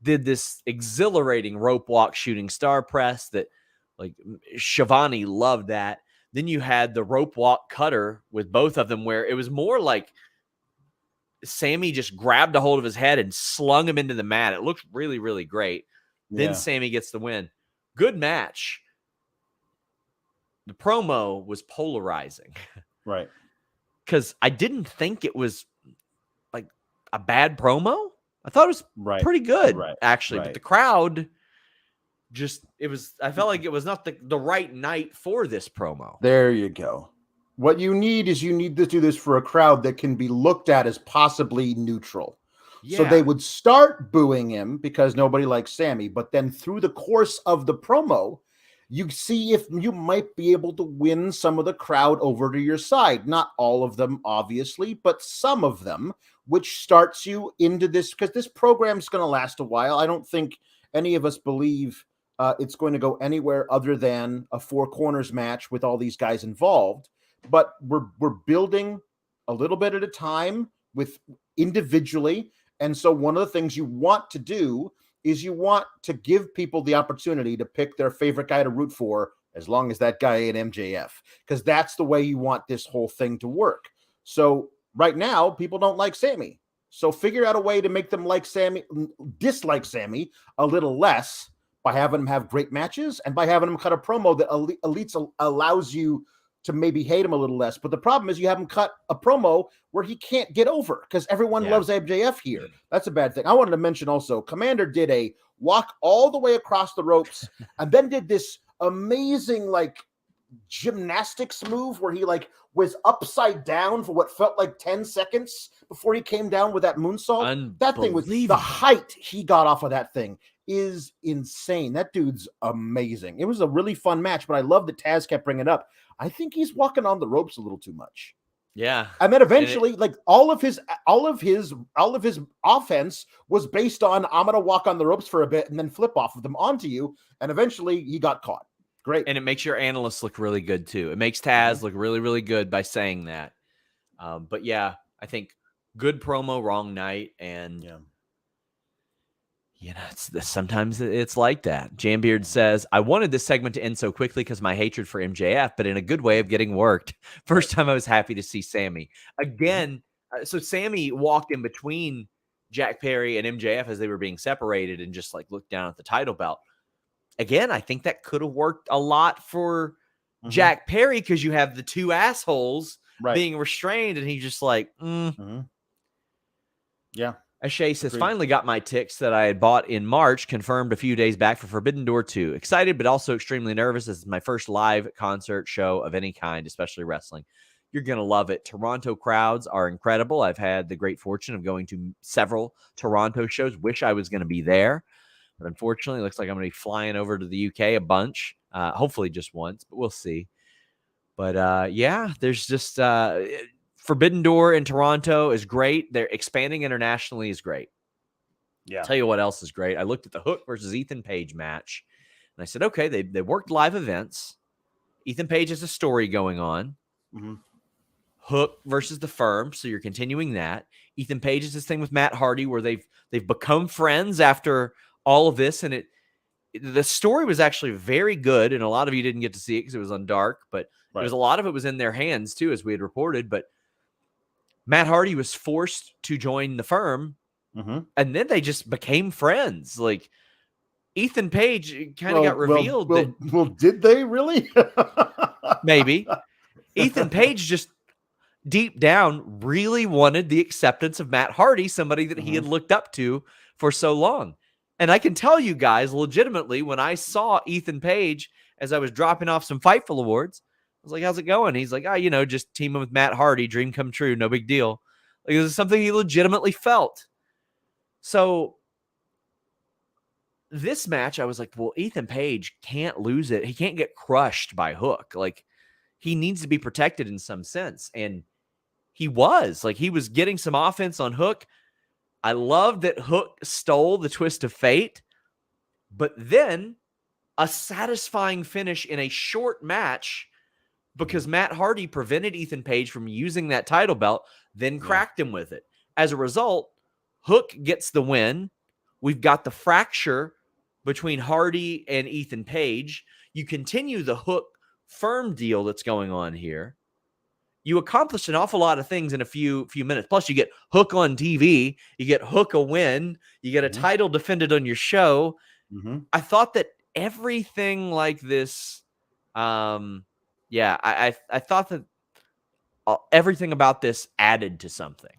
did this exhilarating rope walk shooting star press that, like, Shivani loved that. Then you had the rope walk cutter with both of them, where it was more like Sammy just grabbed a hold of his head and slung him into the mat. It looked really, really great. Then Sammy gets the win. Good match. The promo was polarizing. Right. Because I didn't think it was like a bad promo. I thought it was pretty good, actually. But the crowd I felt like it was not the right night for this promo. There you go. What you need to do this for a crowd that can be looked at as possibly neutral. Yeah. So they would start booing him because nobody likes Sammy, but then through the course of the promo, you see if you might be able to win some of the crowd over to your side. Not all of them, obviously, but some of them, which starts you into this, because this program's going to last a while. I don't think any of us believe it's going to go anywhere other than a four corners match with all these guys involved. But we're building a little bit at a time with individually. And so one of the things you want to do is you want to give people the opportunity to pick their favorite guy to root for, as long as that guy ain't MJF, because that's the way you want this whole thing to work. So right now, people don't like Sammy. So figure out a way to make them dislike Sammy a little less by having him have great matches and by having him cut a promo that Elites allows you to maybe hate him a little less. But the problem is you have him cut a promo where he can't get over because everyone loves MJF here. That's a bad thing. I wanted to mention also, Komander did a walk all the way across the ropes and then did this amazing like gymnastics move where he like was upside down for what felt like 10 seconds before he came down with that moonsault. That thing was the height he got off of that thing is insane. That dude's amazing. It was a really fun match, but I love that Taz kept bringing it up. I think he's walking on the ropes a little too much. Yeah. And then eventually, like all of his offense was based on, I'm going to walk on the ropes for a bit and then flip off of them onto you. And eventually he got caught. Great. And it makes your analysts look really good too. It makes Taz look really, really good by saying that. But yeah, I think good promo, wrong night. And you know, sometimes it's like that. Jambeard says, I wanted this segment to end so quickly because my hatred for MJF, but in a good way of getting worked. First time I was happy to see Sammy. Again, so Sammy walked in between Jack Perry and MJF as they were being separated and just like looked down at the title belt. Again, I think that could have worked a lot for Jack Perry because you have the two assholes being restrained and he's just like, Yeah. Ashay says, finally got my ticks that I had bought in March, confirmed a few days back for Forbidden Door 2. Excited, but also extremely nervous. This is my first live concert show of any kind, especially wrestling. You're going to love it. Toronto crowds are incredible. I've had the great fortune of going to several Toronto shows. Wish I was going to be there. But unfortunately, it looks like I'm going to be flying over to the UK a bunch. Hopefully just once, but we'll see. But yeah, there's just... Forbidden Door in Toronto is great. They're expanding internationally is great. Yeah. I'll tell you what else is great. I looked at the Hook versus Ethan Page match, and I said, okay, they worked live events. Ethan Page has a story going on. Hook versus the Firm, so you're continuing that. Ethan Page is this thing with Matt Hardy where they've become friends after all of this, and the story was actually very good, and a lot of you didn't get to see it because it was on Dark, but there was a lot of it was in their hands too, as we had reported, but Matt Hardy was forced to join the Firm, and then they just became friends. Like Ethan Page kind of got revealed. Well, did they really? Maybe. Ethan Page just deep down really wanted the acceptance of Matt Hardy, somebody that he had looked up to for so long. And I can tell you guys legitimately, when I saw Ethan Page as I was dropping off some Fightful awards, I was like, how's it going? He's like, just teaming with Matt Hardy, dream come true, no big deal. Like, this is something he legitimately felt. So this match, I was like, well, Ethan Page can't lose it. He can't get crushed by Hook. Like, he needs to be protected in some sense. And he was. Like, he was getting some offense on Hook. I love that Hook stole the twist of fate, but then a satisfying finish in a short match because Matt Hardy prevented Ethan Page from using that title belt, then cracked him with it. As a result, Hook gets the win. We've got the fracture between Hardy and Ethan Page. You continue the Hook firm deal that's going on here. You accomplish an awful lot of things in a few minutes. Plus, you get Hook on TV. You get Hook a win. You get a title defended on your show. I thought that everything like this, I thought that everything about this added to something.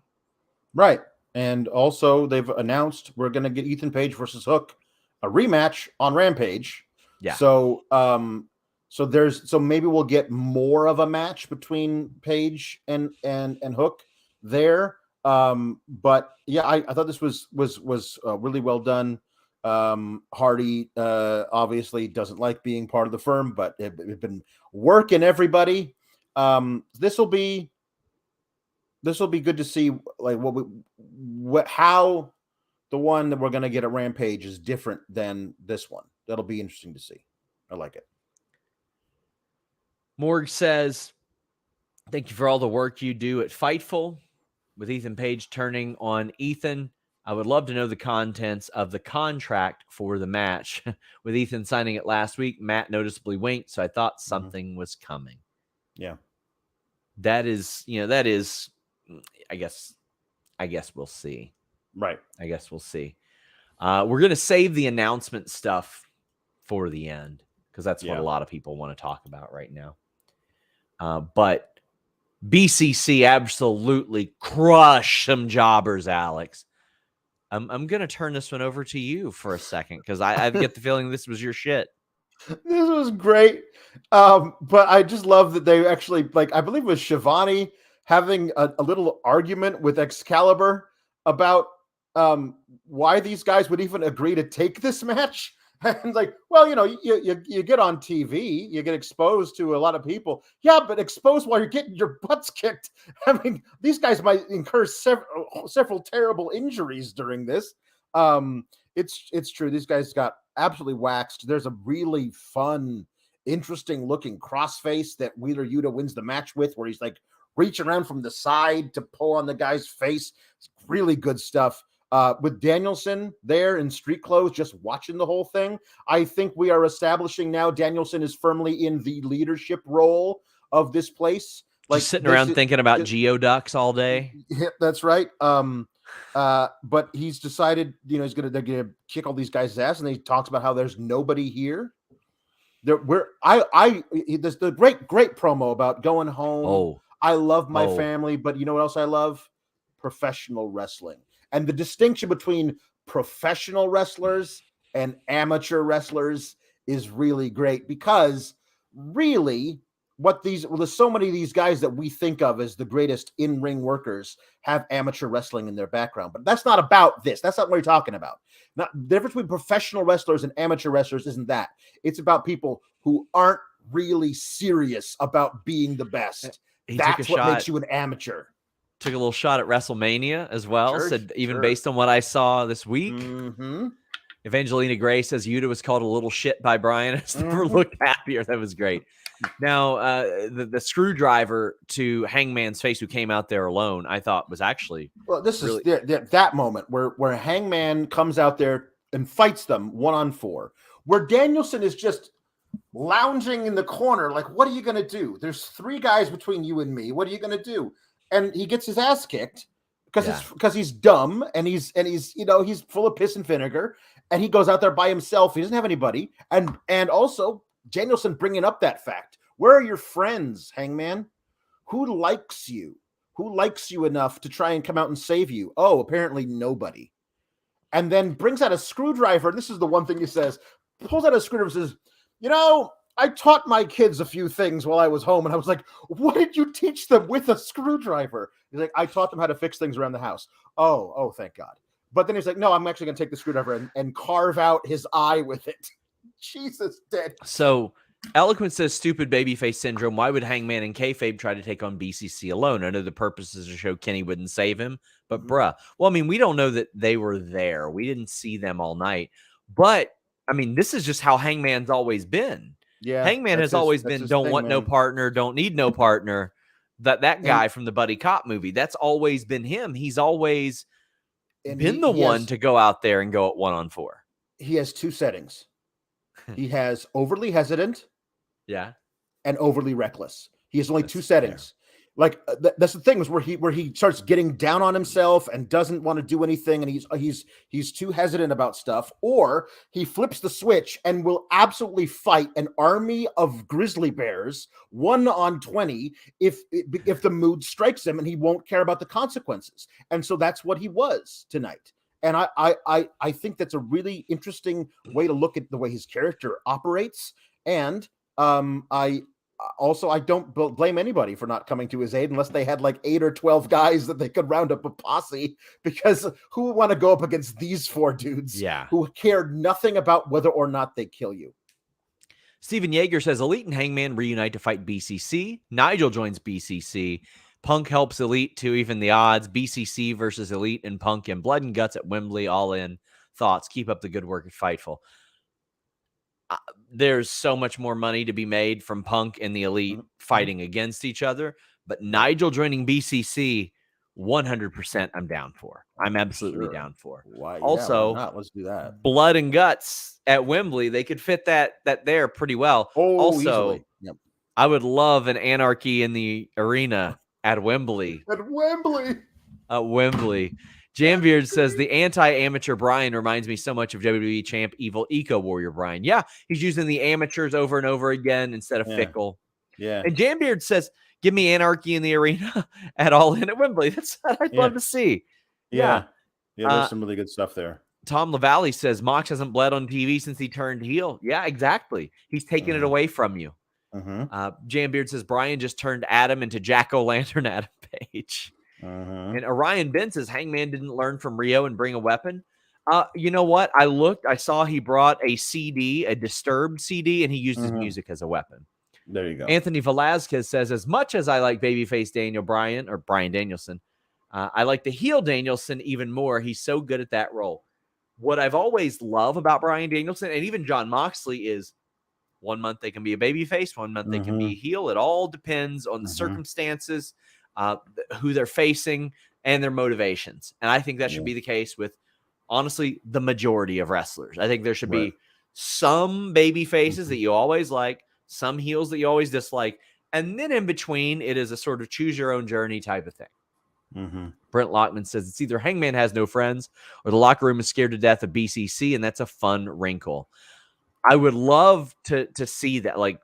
Right. And also, they've announced we're going to get Ethan Page versus Hook, a rematch on Rampage. Yeah. So, so maybe we'll get more of a match between Page and Hook there. But yeah, I thought this was really well done. Hardy obviously doesn't like being part of the firm, but it's been working everybody. This will be good to see, like how the one that we're going to get at Rampage is different than this one. That'll be interesting to see. I like it. Morg says, thank you for all the work you do at Fightful with Ethan Page turning on Ethan. I would love to know the contents of the contract for the match. With Ethan signing it last week, Matt noticeably winked, so I thought something was coming. Yeah. That is, I guess we'll see. Right. I guess we'll see. We're going to save the announcement stuff for the end because that's what a lot of people want to talk about right now. But BCC absolutely crushed some jobbers, Alex. I'm going to turn this one over to you for a second because I get the feeling this was your shit. This was great. But I just love that they actually, I believe it was Shivani having a little argument with Excalibur about why these guys would even agree to take this match. And you get on TV, you get exposed to a lot of people. Yeah, but exposed while you're getting your butts kicked. I mean, these guys might incur several terrible injuries during this. It's true. These guys got absolutely waxed. There's a really fun, interesting looking crossface that Wheeler Yuta wins the match with, where he's reaching around from the side to pull on the guy's face. It's really good stuff. With Danielson there in street clothes, just watching the whole thing, I think we are establishing now Danielson is firmly in the leadership role of this place. Just sitting around thinking about geoducks all day. Yeah, that's right. But he's decided, they're gonna kick all these guys' ass, and he talks about how there's nobody here. There's the great promo about going home. Oh, I love my family, but you know what else I love? Professional wrestling. And the distinction between professional wrestlers and amateur wrestlers is really great because really there's so many of these guys that we think of as the greatest in-ring workers have amateur wrestling in their background. But that's not about this. That's not what we're talking about. The difference between professional wrestlers and amateur wrestlers isn't that. It's about people who aren't really serious about being the best. That's what makes you an amateur. Took a little shot at WrestleMania as well. Said even based on what I saw this week, Evangelina Gray says Yuta was called a little shit by Bryan. I just never looked happier. That was great. Now, the screwdriver to Hangman's face, who came out there alone, I thought was actually this really... is that moment where Hangman comes out there and fights them 1-on-4, where Danielson is just lounging in the corner, what are you going to do? There's 3 guys between you and me. What are you going to do? And he gets his ass kicked because he's dumb and he's he's full of piss and vinegar, and he goes out there by himself. He doesn't have anybody, and also Danielson bringing up that fact. Where are your friends, Hangman? Who likes you? Who likes you enough to try and come out and save you? Oh, apparently nobody. And then brings out a screwdriver. This is the one thing he says. Pulls out a screwdriver and says, I taught my kids a few things while I was home. And I was like, what did you teach them with a screwdriver? He's like, I taught them how to fix things around the house. Oh, thank God. But then he's like, no, I'm actually going to take the screwdriver and carve out his eye with it. Jesus, dead. So Eloquent says, stupid babyface syndrome. Why would Hangman and kayfabe try to take on BCC alone? I know the purpose is to show Kenny wouldn't save him, but bruh. Well, I mean, we don't know that they were there. We didn't see them all night. But, I mean, this is just how Hangman's always been. Yeah, Hangman has always been don't want no partner, don't need no partner. That guy from the Buddy Cop movie, that's always been him. He's always been the one to go out there and go at 1-on-4. He has two settings. He has overly hesitant. Yeah. And overly reckless. He has only two settings. Yeah. Like that's the thing, is where he starts getting down on himself and doesn't want to do anything, and he's too hesitant about stuff, or he flips the switch and will absolutely fight an army of grizzly bears 1-on-20 if the mood strikes him, and he won't care about the consequences. And so that's what he was tonight. And I think that's a really interesting way to look at the way his character operates. And I don't blame anybody for not coming to his aid unless they had like 8 or 12 guys that they could round up a posse, because who would want to go up against these 4 dudes who cared nothing about whether or not they kill you? Steven Yeager says, Elite and Hangman reunite to fight BCC. Nigel joins BCC. Punk helps Elite to even the odds. BCC versus Elite and Punk and Blood and Guts at Wembley. All in. Thoughts? Keep up the good work at Fightful. There's so much more money to be made from Punk and the Elite fighting against each other, but Nigel joining BCC, 100% I'm down for. I'm absolutely down for. Why? Also, why not? Let's do that. Blood and Guts at Wembley. They could fit that there pretty well. Also, I would love an Anarchy in the Arena at Wembley. At Wembley. Jambeard says, the anti-amateur Bryan reminds me so much of WWE champ Evil Eco Warrior Bryan. Yeah, he's using the amateurs over and over again instead of Fickle. Yeah. And Jambeard says, give me Anarchy in the Arena at All In at Wembley. That's what I'd love to see. Yeah, there's some really good stuff there. Tom LaValle says, Mox hasn't bled on TV since he turned heel. Yeah, exactly. He's taking it away from you. Jambeard says, Bryan just turned Adam into Jack-O-Lantern Adam Page. And Orion Ben says, Hangman didn't learn from Riho and bring a weapon. You know what? I saw he brought a CD, a Disturbed CD, and he used his music as a weapon. There you go. Anthony Velasquez says, as much as I like babyface Bryan Danielson, I like the heel Danielson even more. He's so good at that role. What I've always loved about Bryan Danielson and even John Moxley is 1 month they can be a babyface, 1 month they can be a heel. It all depends on the circumstances, who they're facing, and their motivations. And I think that should be the case with, honestly, the majority of wrestlers. I think there should be some baby faces that you always like, some heels that you always dislike, and then in between, it is a sort of choose your own journey type of thing. Brent Lockman says, it's either Hangman has no friends or the locker room is scared to death of BCC, and that's a fun wrinkle. I would love to see that. Like,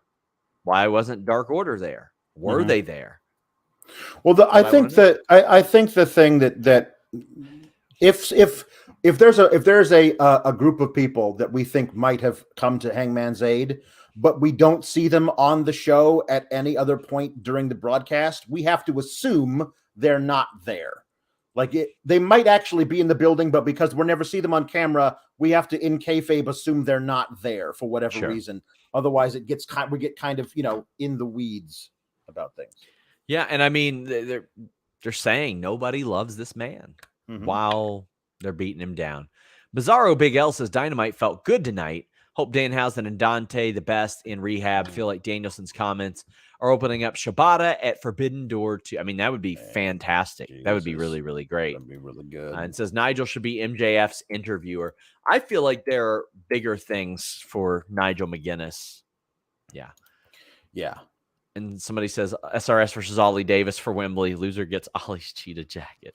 why wasn't Dark Order there? Were they there? Well, I think the thing that if there's a group of people that we think might have come to Hangman's aid, but we don't see them on the show at any other point during the broadcast, we have to assume they're not there. Like they might actually be in the building, but because we never see them on camera, we have to in kayfabe assume they're not there for whatever reason. Otherwise, we get kind of in the weeds about things. Yeah, and I mean, they're saying nobody loves this man while they're beating him down. Bizarro Big L says, Dynamite felt good tonight. Hope Danhausen and Dante the best in rehab. Feel like Danielson's comments are opening up Shibata at Forbidden Door 2. I mean, that would be fantastic. Jesus. That would be really, really great. That'd be really good. And says, Nigel should be MJF's interviewer. I feel like there are bigger things for Nigel McGuinness. Yeah. Yeah. And somebody says SRS versus Ollie Davis for Wembley. Loser gets Ollie's cheetah jacket.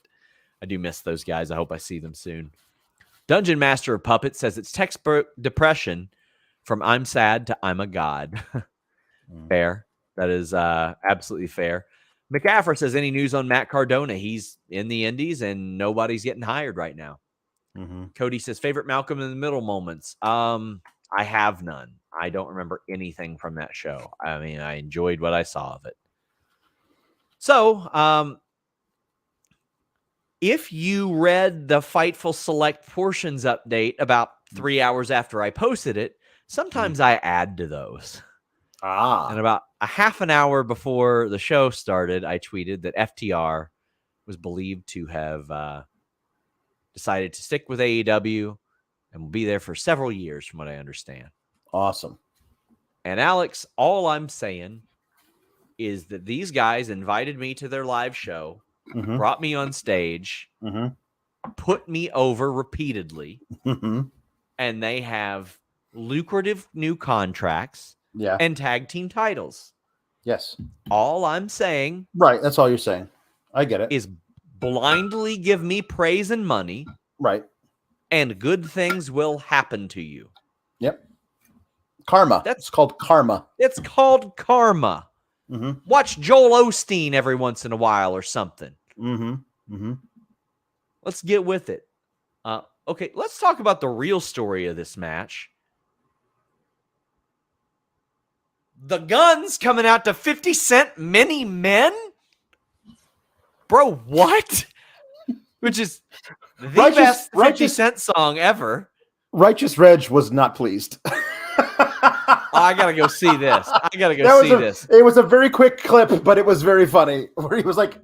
I do miss those guys. I hope I see them soon. Dungeon Master of Puppets says it's textbook depression from I'm sad to I'm a god. Fair. That is absolutely fair. McAfee says, any news on Matt Cardona? He's in the Indies and nobody's getting hired right now. Cody says, favorite Malcolm in the Middle moments? I have none. I don't remember anything from that show. I mean, I enjoyed what I saw of it. So, if you read the Fightful Select portions update about 3 hours after I posted it, sometimes I add to those. And about a half an hour before the show started, I tweeted that FTR was believed to have decided to stick with AEW and will be there for several years, from what I understand. Awesome. And Alex, all I'm saying is that these guys invited me to their live show, brought me on stage, put me over repeatedly, and they have lucrative new contracts and tag team titles. Yes. All I'm saying, right, that's all you're saying. I get it. Is blindly give me praise and money. Right. And good things will happen to you. Yep. Karma. It's called karma. It's called karma. Watch Joel Osteen every once in a while or something. Let's get with it. Okay, let's talk about the real story of this match. The Guns coming out to 50 Cent Many Men? Bro, what? Which is the best 50 Cent song ever. Righteous Reg was not pleased. I gotta go see this. I gotta go see this. It was a very quick clip, but it was very funny. Where he was like,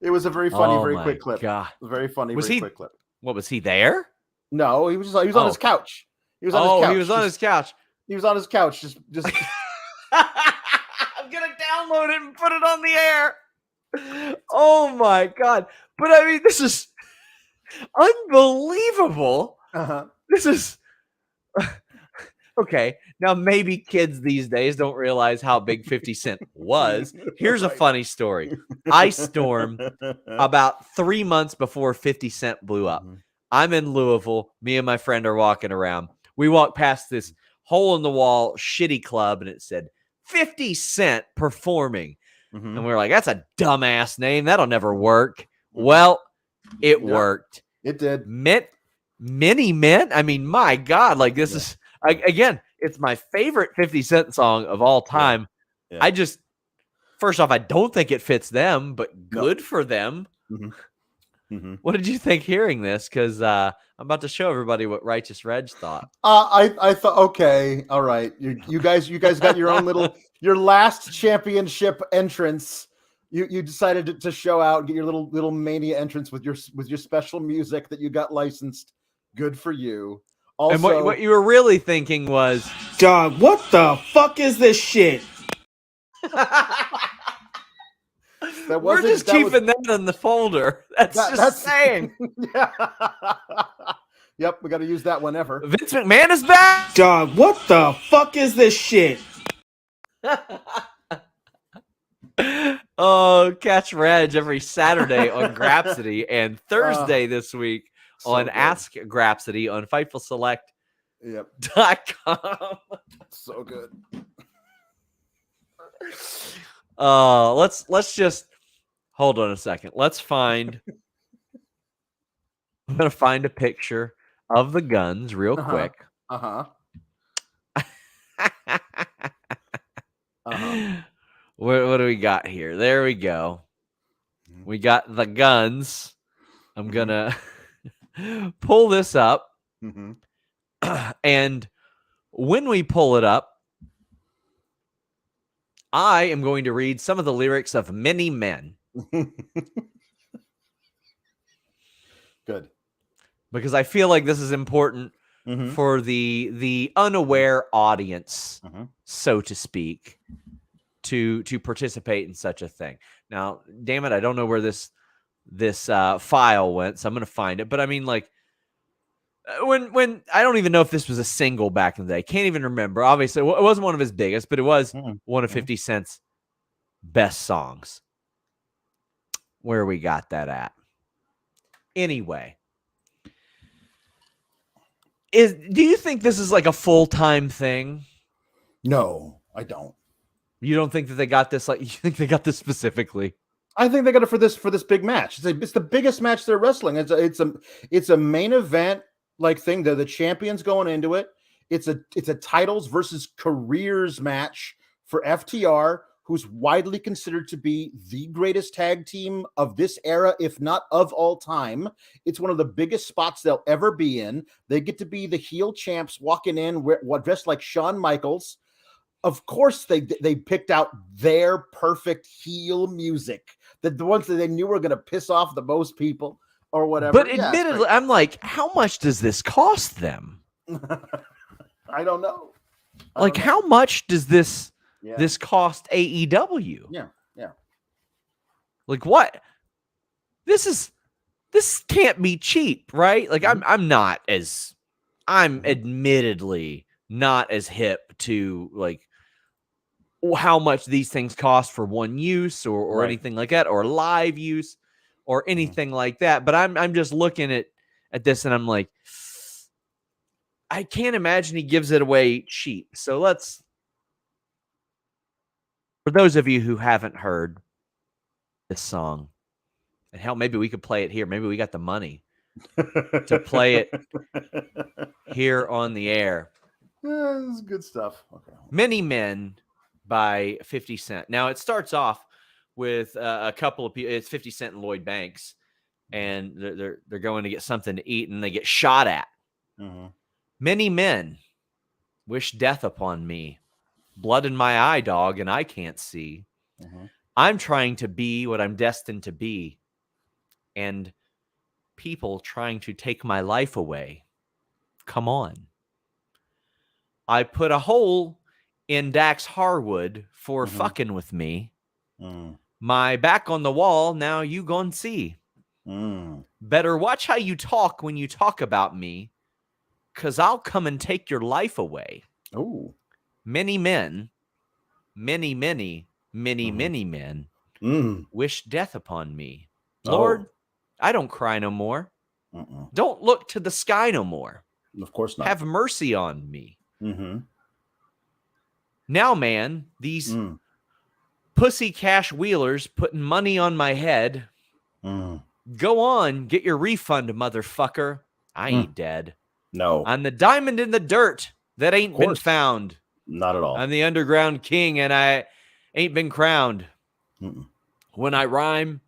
it was a very funny, very quick clip. God. Very funny, quick clip. What, was he there? No, he was on his couch. He was on his couch. He was on his couch. He was on his couch. Just. I'm gonna download it and put it on the air. Oh my God! But I mean, this is unbelievable. This is okay. Now, maybe kids these days don't realize how big 50 Cent was. Here's a funny story. Ice Storm, about 3 months before 50 Cent blew up. I'm in Louisville. Me and my friend are walking around. We walk past this hole-in-the-wall shitty club, and it said 50 Cent performing. And we're like, that's a dumbass name. That'll never work. Well, it worked. It did. Many Men. I mean, my God, like this is, again, it's my favorite 50 Cent song of all time. I just, first off, I don't think it fits them, but good for them. What did you think hearing this? Because I'm about to show everybody what Righteous Reg thought. I thought, okay, all right, you guys got your own little, your last championship entrance. You decided to show out, get your little Mania entrance with your special music that you got licensed. Good for you. Also, and what you were really thinking was, God, what the fuck is this shit? We're just keeping that in the folder. That's saying. Yep, we got to use that whenever. Vince McMahon is back. God, what the fuck is this shit? Oh, catch Reg every Saturday on Grapsity and Thursday this week on good. Ask Grapsity on Fightful Select. .com. So good. Let's just hold on a second. Let's find. I'm gonna find a picture of the Guns real quick. What do we got here? There we go. We got the Guns. I'm gonna pull this up. And when we pull it up, I am going to read some of the lyrics of Many Men. Good. Because I feel like this is important for the unaware audience, so to speak, to participate in such a thing. Now, damn it, I don't know where this file went, so I'm going to find it. But I mean, like, when I don't even know if this was a single back in the day. Can't even remember. Obviously, it wasn't one of his biggest, but it was one of 50 Cent's best songs. Where we got that at. Anyway. Do you think this is like a full-time thing? No, I don't. You don't think that they got this? Like, you think they got this specifically? I think they got it for this big match. It's the biggest match they're wrestling. It's a main event like thing. They're the champions going into it. It's a titles versus careers match for FTR, who's widely considered to be the greatest tag team of this era, if not of all time. It's one of the biggest spots they'll ever be in. They get to be the heel champs walking in dressed like Shawn Michaels. Of course, they picked out their perfect heel music, the ones that they knew were going to piss off the most people or whatever. But admittedly, I'm like, how much does this cost them? I don't know. How much does this cost AEW? Yeah. Like what? This can't be cheap, right? Like I'm admittedly not as hip to like how much these things cost for one use or anything like that, or live use or anything like that. But I'm just looking at this and I'm like, I can't imagine he gives it away cheap. So for those of you who haven't heard this song, and hell, maybe we could play it here. Maybe we got the money to play it here on the air. Yeah, this is good stuff. Okay. Many Men by 50 Cent. Now, it starts off with a couple of people. It's 50 Cent and Lloyd Banks, and they're going to get something to eat, and they get shot at. Mm-hmm. Many men wish death upon me. Blood in my eye, dog, and I can't see. Mm-hmm. I'm trying to be what I'm destined to be, and people trying to take my life away. Come on. I put a hole in Dax Harwood for fucking with me. My back on the wall, now you gon' see. Better watch how you talk when you talk about me, because I'll come and take your life away. Oh. Many men, many men wish death upon me. Lord, I don't cry no more. Don't look to the sky no more. Of course not. Have mercy on me. Mm-hmm. Now, man, these pussy cash wheelers putting money on my head. Go on, get your refund, motherfucker. I ain't dead. No. I'm the diamond in the dirt that ain't been found. Not at all. I'm the underground king, and I ain't been crowned. When I rhyme,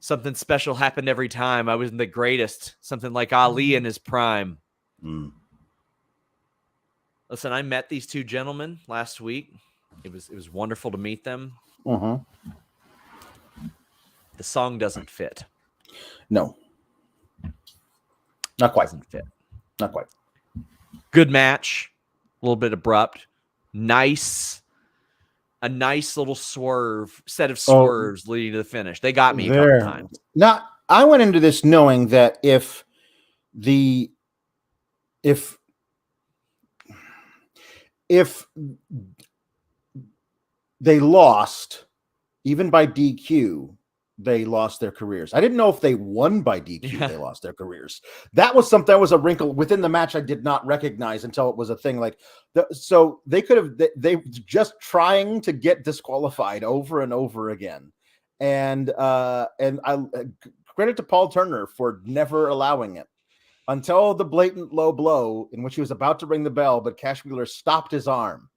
something special happened every time. I was the greatest, something like Ali in his prime. Listen, I met these two gentlemen last week. It was wonderful to meet them. The song doesn't fit. No. Not quite. Doesn't fit. Not quite. Good match. A little bit abrupt. Nice. A nice little set of swerves leading to the finish. They got me a couple times. I went into this knowing that if they lost, even by DQ, they lost their careers. I didn't know if they won by DQ, they lost their careers. That was a wrinkle within the match I did not recognize until it was a thing. So they could have, they just trying to get disqualified over and over again. And I credit to Paul Turner for never allowing it until the blatant low blow in which he was about to ring the bell, but Cash Wheeler stopped his arm.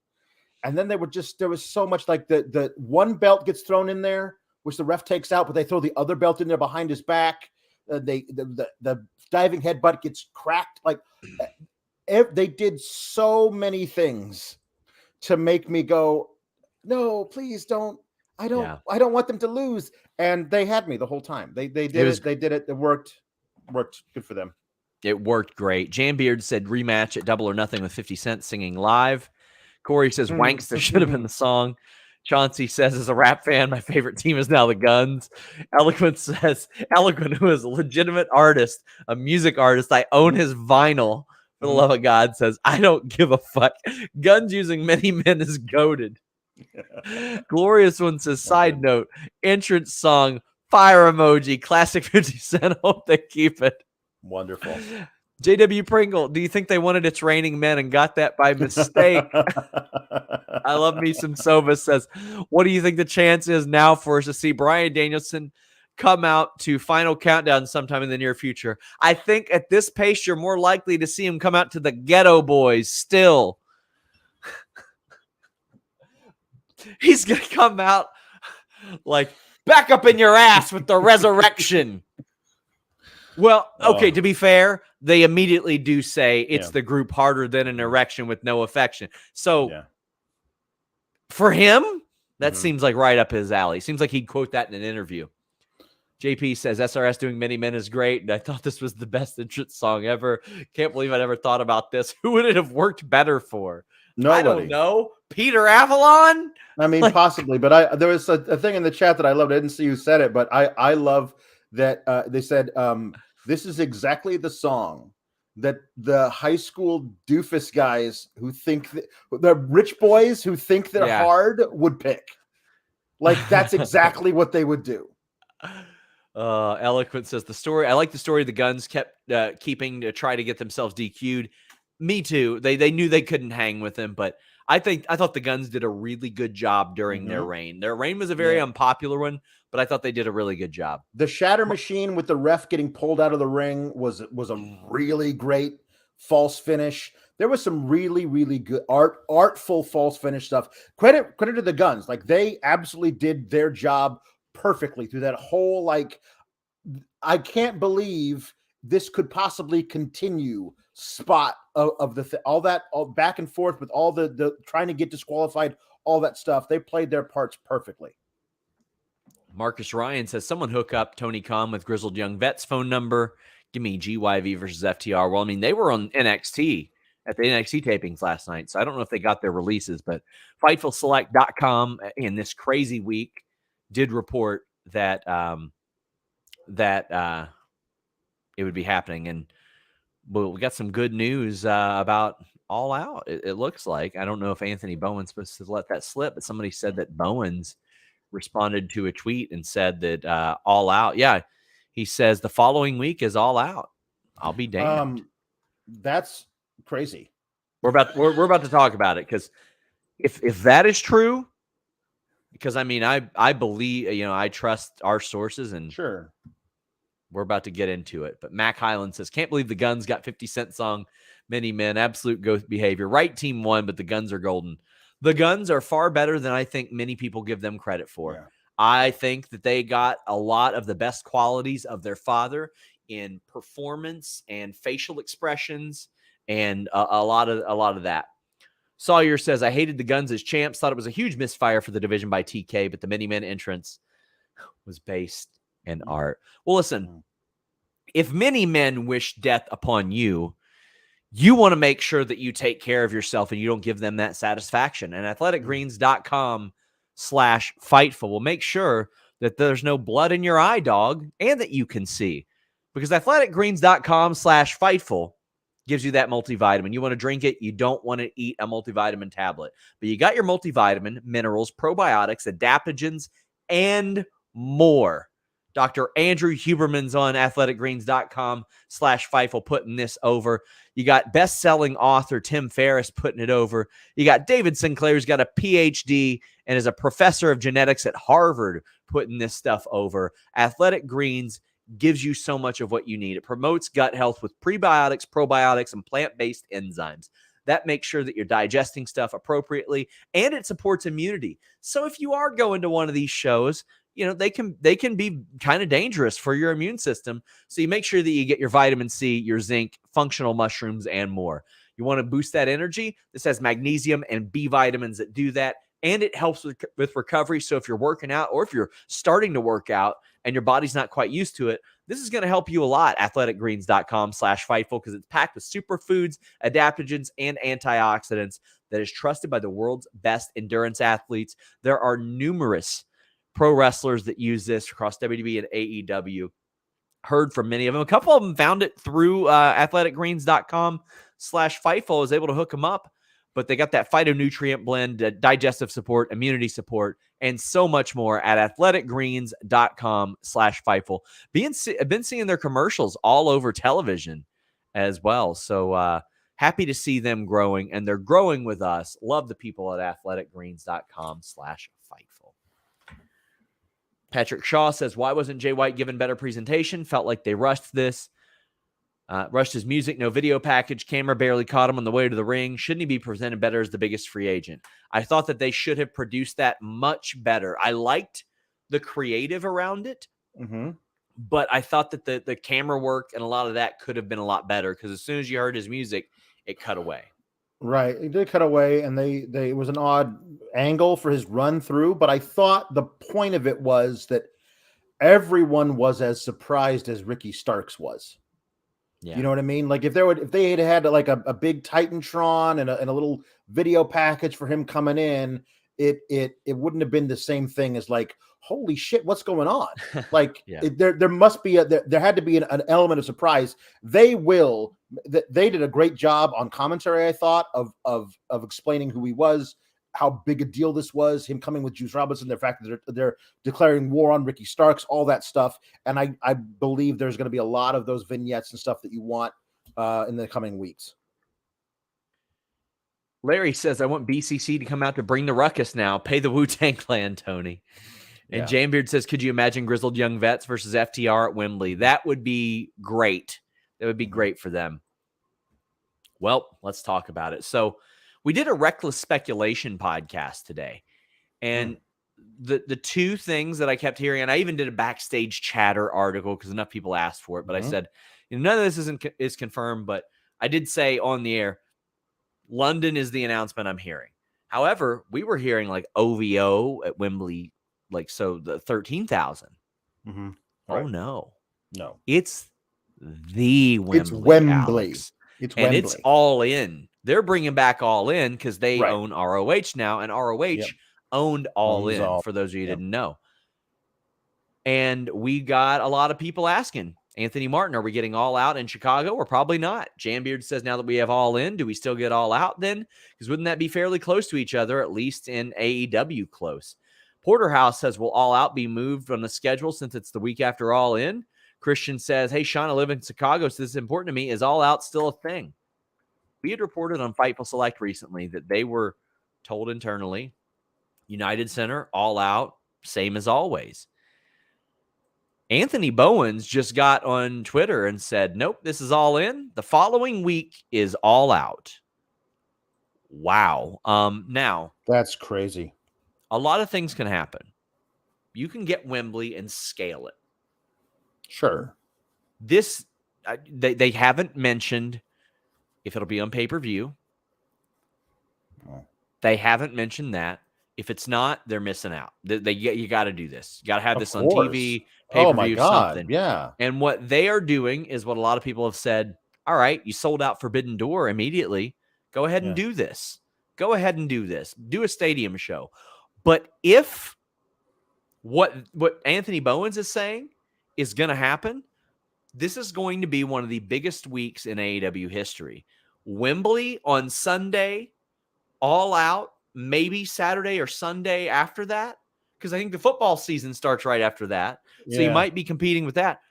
And then there was so much like the one belt gets thrown in there, which the ref takes out, but they throw the other belt in there behind his back. The diving headbutt gets cracked. Like they did so many things to make me go, no, please don't. I don't want them to lose. And they had me the whole time. They did it. They did it. It worked. Good for them. It worked great. Jambeard said rematch at Double or Nothing with 50 Cent singing live. Corey says Wankster should have been the song. Chauncey says, as a rap fan, my favorite team is now the Guns. Eloquent says, Eloquent, who is a legitimate artist, a music artist, I own his vinyl. For the love of God, says, I don't give a fuck. Guns using many men is goated. Glorious one says, side note, entrance song, fire emoji, classic 50 Cent. Hope they keep it. Wonderful. JW Pringle, do you think they wanted It's Raining Men and got that by mistake? I love me some Sova says, what do you think the chance is now for us to see Bryan Danielson come out to Final Countdown sometime in the near future? I think at this pace, you're more likely to see him come out to the Ghetto Boys still. He's going to come out like, back up in your ass with the resurrection. Well, okay, to be fair, they immediately do say it's the group harder than an erection with no affection. So for him, that seems like right up his alley. Seems like he'd quote that in an interview. JP says, SRS doing Many Men is great, and I thought this was the best entrance song ever. Can't believe I never thought about this. Who would it have worked better for? Nobody. I don't know. Peter Avalon? I mean, possibly, but there was a thing in the chat that I loved. I didn't see who said it, but I love that they said, this is exactly the song that the high school doofus guys who think the rich boys who think they're hard would pick. Like, that's exactly what they would do. Eloquent says I like the story the Guns kept keeping to try to get themselves DQ'd. Me too. They knew they couldn't hang with him, but I thought the Guns did a really good job during their reign. Their reign was a very unpopular one, but I thought they did a really good job. The shatter machine with the ref getting pulled out of the ring was a really great false finish. There was some really, really good artful false finish stuff. Credit to the Guns. Like, they absolutely did their job perfectly through that whole, like, I can't believe this could possibly continue spot of all back and forth with all the trying to get disqualified, all that stuff. They played their parts perfectly. Marcus Ryan says, someone hook up Tony Khan with Grizzled Young Vet's phone number. Give me GYV versus FTR. Well, I mean, they were on NXT at the NXT tapings last night, so I don't know if they got their releases, but FightfulSelect.com in this crazy week did report that it would be happening. And we got some good news about All Out. It looks like. I don't know if Anthony Bowen's supposed to let that slip, but somebody said that Bowens responded to a tweet and said that All Out. Yeah, he says the following week is All Out. I'll be damned. That's crazy. We're about to talk about it, because if that is true, because I mean I believe, I trust our sources, and sure, we're about to get into it. But Mac Highland says, can't believe the Guns got 50 Cent song Many Men. Absolute ghost behavior. Right team won, but the Guns are golden. The Guns are far better than I think many people give them credit for. Yeah. I think that they got a lot of the best qualities of their father in performance and facial expressions, and a lot of that. Sawyer says, I hated the Guns as champs. Thought it was a huge misfire for the division by TK, but the Many Men entrance was based in art. Well, listen, if many men wish death upon you, you want to make sure that you take care of yourself and you don't give them that satisfaction. And athleticgreens.com/Fightful will make sure that there's no blood in your eye, dog, and that you can see. Because athleticgreens.com/Fightful gives you that multivitamin. You want to drink it. You don't want to eat a multivitamin tablet. But you got your multivitamin, minerals, probiotics, adaptogens, and more. Dr. Andrew Huberman's on athleticgreens.com/Fightful putting this over. You got best-selling author Tim Ferriss putting it over. You got David Sinclair, who's got a PhD and is a professor of genetics at Harvard, putting this stuff over. Athletic Greens gives you so much of what you need. It promotes gut health with prebiotics, probiotics, and plant-based enzymes. That makes sure that you're digesting stuff appropriately, and it supports immunity. So if you are going to one of these shows, they can be kind of dangerous for your immune system. So you make sure that you get your vitamin C, your zinc, functional mushrooms, and more. You want to boost that energy? This has magnesium and B vitamins that do that, and it helps with recovery. So if you're working out, or if you're starting to work out and your body's not quite used to it, this is going to help you a lot. athleticgreens.com/Fightful, because it's packed with superfoods, adaptogens, and antioxidants that is trusted by the world's best endurance athletes. There are numerous pro wrestlers that use this across WWE and AEW. Heard from many of them. A couple of them found it through athleticgreens.com/Fightful. I was able to hook them up, but they got that phytonutrient blend, digestive support, immunity support, and so much more at athleticgreens.com/Fightful. I've been seeing their commercials all over television as well. So happy to see them growing, and they're growing with us. Love the people at athleticgreens.com/Fightful. Patrick Shaw says, why wasn't Jay White given better presentation? Felt like they rushed this. Rushed his music, no video package. Camera barely caught him on the way to the ring. Shouldn't he be presented better as the biggest free agent? I thought that they should have produced that much better. I liked the creative around it, but I thought that the camera work and a lot of that could have been a lot better, because as soon as you heard his music, it cut away. Right. It did cut away, and it was an odd angle for his run through, but I thought the point of it was that everyone was as surprised as Ricky Starks was. Yeah. You know what I mean? Like if they had had like a big Titantron and a little video package for him coming in, it wouldn't have been the same thing as like, holy shit, what's going on? Like there must be there had to be an element of surprise. They did a great job on commentary, I thought, of explaining who he was, how big a deal this was, him coming with Juice Robinson, the fact that they're declaring war on Ricky Starks, all that stuff. And I believe there's going to be a lot of those vignettes and stuff that you want in the coming weeks. Larry says, I want BCC to come out to bring the ruckus now. Pay the Wu-Tang Clan, Tony. And Jambeard says, could you imagine grizzled young vets versus FTR at Wembley? That would be great. That would be great for them. Well, let's talk about it. So we did a Reckless Speculation podcast today. And the two things that I kept hearing, and I even did a backstage chatter article because enough people asked for it, but I said, none of this is confirmed, but I did say on the air, London is the announcement I'm hearing. However, we were hearing like OVO at Wembley, like, so the 13,000. Right. Oh, no. It's the Wembley. It's Wembley. Alex. It's All In. They're bringing back All In because they own ROH now, and ROH owned All In, for those of you who didn't know. And we got a lot of people asking, Anthony Martin, are we getting All Out in Chicago or probably not? Jambeard says, now that we have All In, do we still get All Out then? Because wouldn't that be fairly close to each other, at least in AEW close? Porterhouse says, will All Out be moved on the schedule since it's the week after All In? Christian says, hey, Sean, I live in Chicago, so this is important to me. Is All Out still a thing? We had reported on Fightful Select recently that they were told internally, United Center, All Out, same as always. Anthony Bowens just got on Twitter and said, nope, this is All In. The following week is All Out. Wow. Now, that's crazy. A lot of things can happen. You can get Wembley and scale it. Sure. This, they haven't mentioned if it'll be on pay-per-view. They haven't mentioned that. If it's not, they're missing out. You got to do this. You got to have this on TV, pay-per-view, something. Yeah. And what they are doing is what a lot of people have said, all right, you sold out Forbidden Door immediately. Go ahead and do this. Go ahead and do this. Do a stadium show. But if what Anthony Bowens is saying is going to happen, this is going to be one of the biggest weeks in AEW history. Wembley on Sunday, All Out, maybe Saturday or Sunday after that, because I think the football season starts right after that. So you might be competing with that.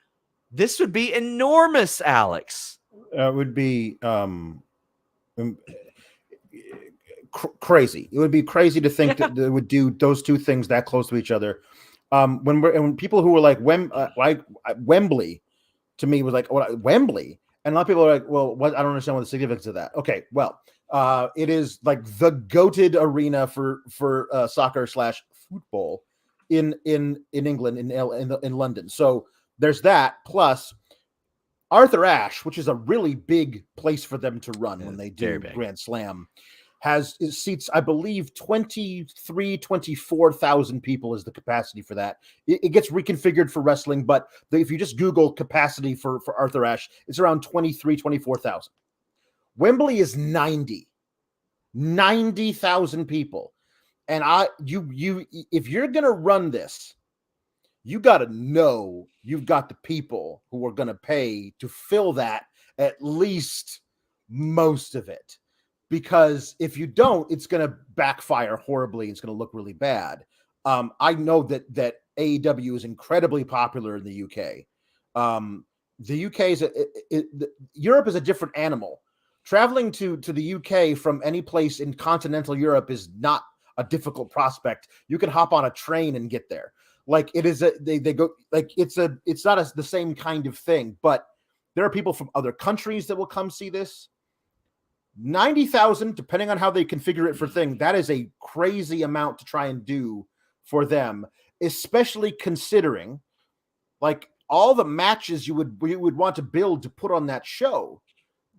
This would be enormous, Alex. It would be crazy. It would be crazy to think that they would do those two things that close to each other. When people who were like Wembley, to me was like, Wembley, and a lot of people are like, well, what? I don't understand what the significance of that. Okay, well, it is like the goated arena for soccer / football in England, in London. So there's that, plus Arthur Ashe, which is a really big place for them to run when they do Grand Slam, it seats, I believe, 24,000 people is the capacity for that. It gets reconfigured for wrestling, but if you just Google capacity for Arthur Ashe, it's around 24,000. Wembley is 90,000 people. And if you're going to run this, you got to know you've got the people who are going to pay to fill that, at least most of it. Because if you don't, it's going to backfire horribly. It's going to look really bad. I know that AEW is incredibly popular in the UK. The UK Europe is a different animal. Traveling to the UK from any place in continental Europe is not a difficult prospect. You can hop on a train and get there. Like it is they go like it's not the same kind of thing, but There are people from other countries that will come see this. 90,000, depending on how they configure it for thing, that is a crazy amount to try and do for them, especially considering like all the matches you would want to build to put on that show.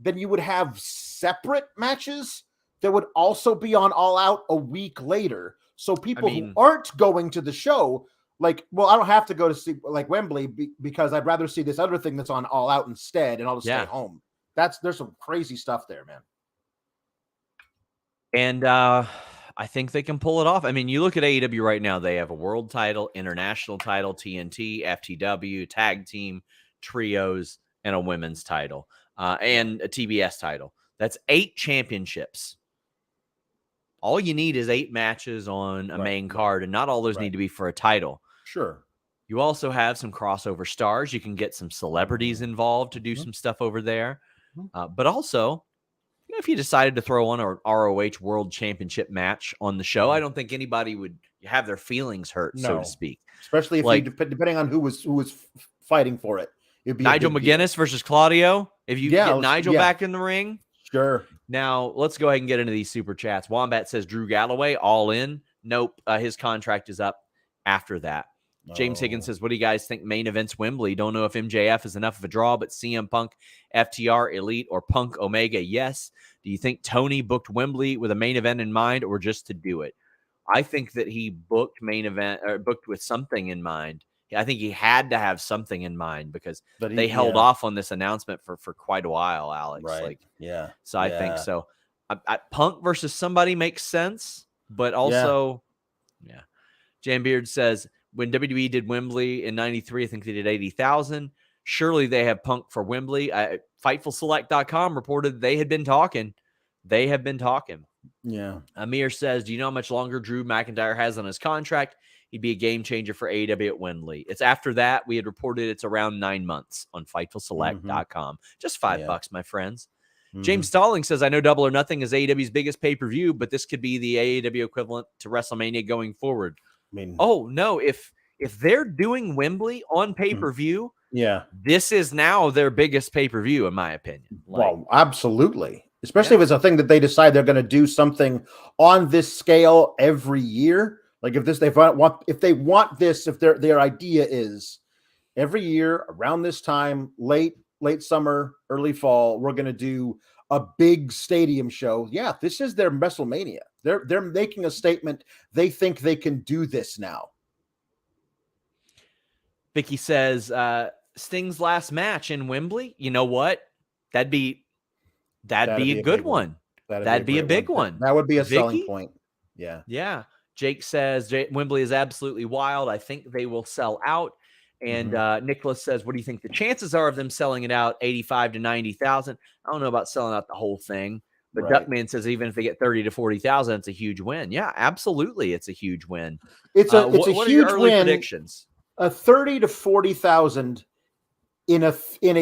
Then you would have separate matches that would also be on All Out a week later. So people who aren't going to the show, like, well, I don't have to go to see like Wembley because I'd rather see this other thing that's on All Out instead, and I'll just stay home. There's some crazy stuff there, man. And I think they can pull it off. I mean, you look at AEW right now, they have a world title, international title, TNT, FTW, tag team, trios, and a women's title, and a TBS title. That's 8 championships. All you need is 8 matches on a main card, and not all those need to be for a title. Sure. You also have some crossover stars. You can get some celebrities involved to do some stuff over there. But also, you know, if you decided to throw on an ROH World Championship match on the show, I don't think anybody would have their feelings hurt, so to speak. Especially if depending on who was fighting for it. It'd be Nigel McGuinness versus Claudio. If you get Nigel back in the ring. Sure. Now, let's go ahead and get into these super chats. Wombat says Drew Galloway, all in. Nope. His contract is up after that. James Higgins says, what do you guys think main events Wembley? Don't know if MJF is enough of a draw, but CM Punk, FTR, Elite, or Punk Omega, yes. Do you think Tony booked Wembley with a main event in mind or just to do it? I think that he booked main event or booked with something in mind. I think he had to have something in mind because they held off on this announcement for quite a while, Alex. Right. So I think so. Punk versus somebody makes sense, but also, Jan Beard says, when WWE did Wembley in 93, I think they did 80,000. Surely they have Punk for Wembley. FightfulSelect.com reported they had been talking. They have been talking. Yeah. Amir says, do you know how much longer Drew McIntyre has on his contract? He'd be a game changer for AEW at Wembley. It's after that. We had reported it's around 9 months on FightfulSelect.com. Just $5, my friends. James Stalling says, I know Double or Nothing is AEW's biggest pay-per-view, but this could be the AEW equivalent to WrestleMania going forward. I mean, oh, no. If they're doing Wembley on pay-per-view, this is now their biggest pay-per-view, in my opinion. Well, absolutely. Especially if it's a thing that they decide they're going to do something on this scale every year. Like if they want this, if their idea is every year around this time, late summer, early fall, we're going to do a big stadium show. Yeah, this is their WrestleMania. They're making a statement. They think they can do this now. Vicky says Sting's last match in Wembley. You know what? That'd be a good one. That'd be a big one. That would be a selling point. Yeah. Yeah. Jake says Wembley is absolutely wild. I think they will sell out. And Nicholas says, what do you think the chances are of them selling it out? 85 to 90,000. I don't know about selling out the whole thing, but Duckman says even if they get 30 to 40,000, it's a huge win. Yeah, absolutely. It's a huge win. It's a huge win. Predictions? A 30 to 40,000 in a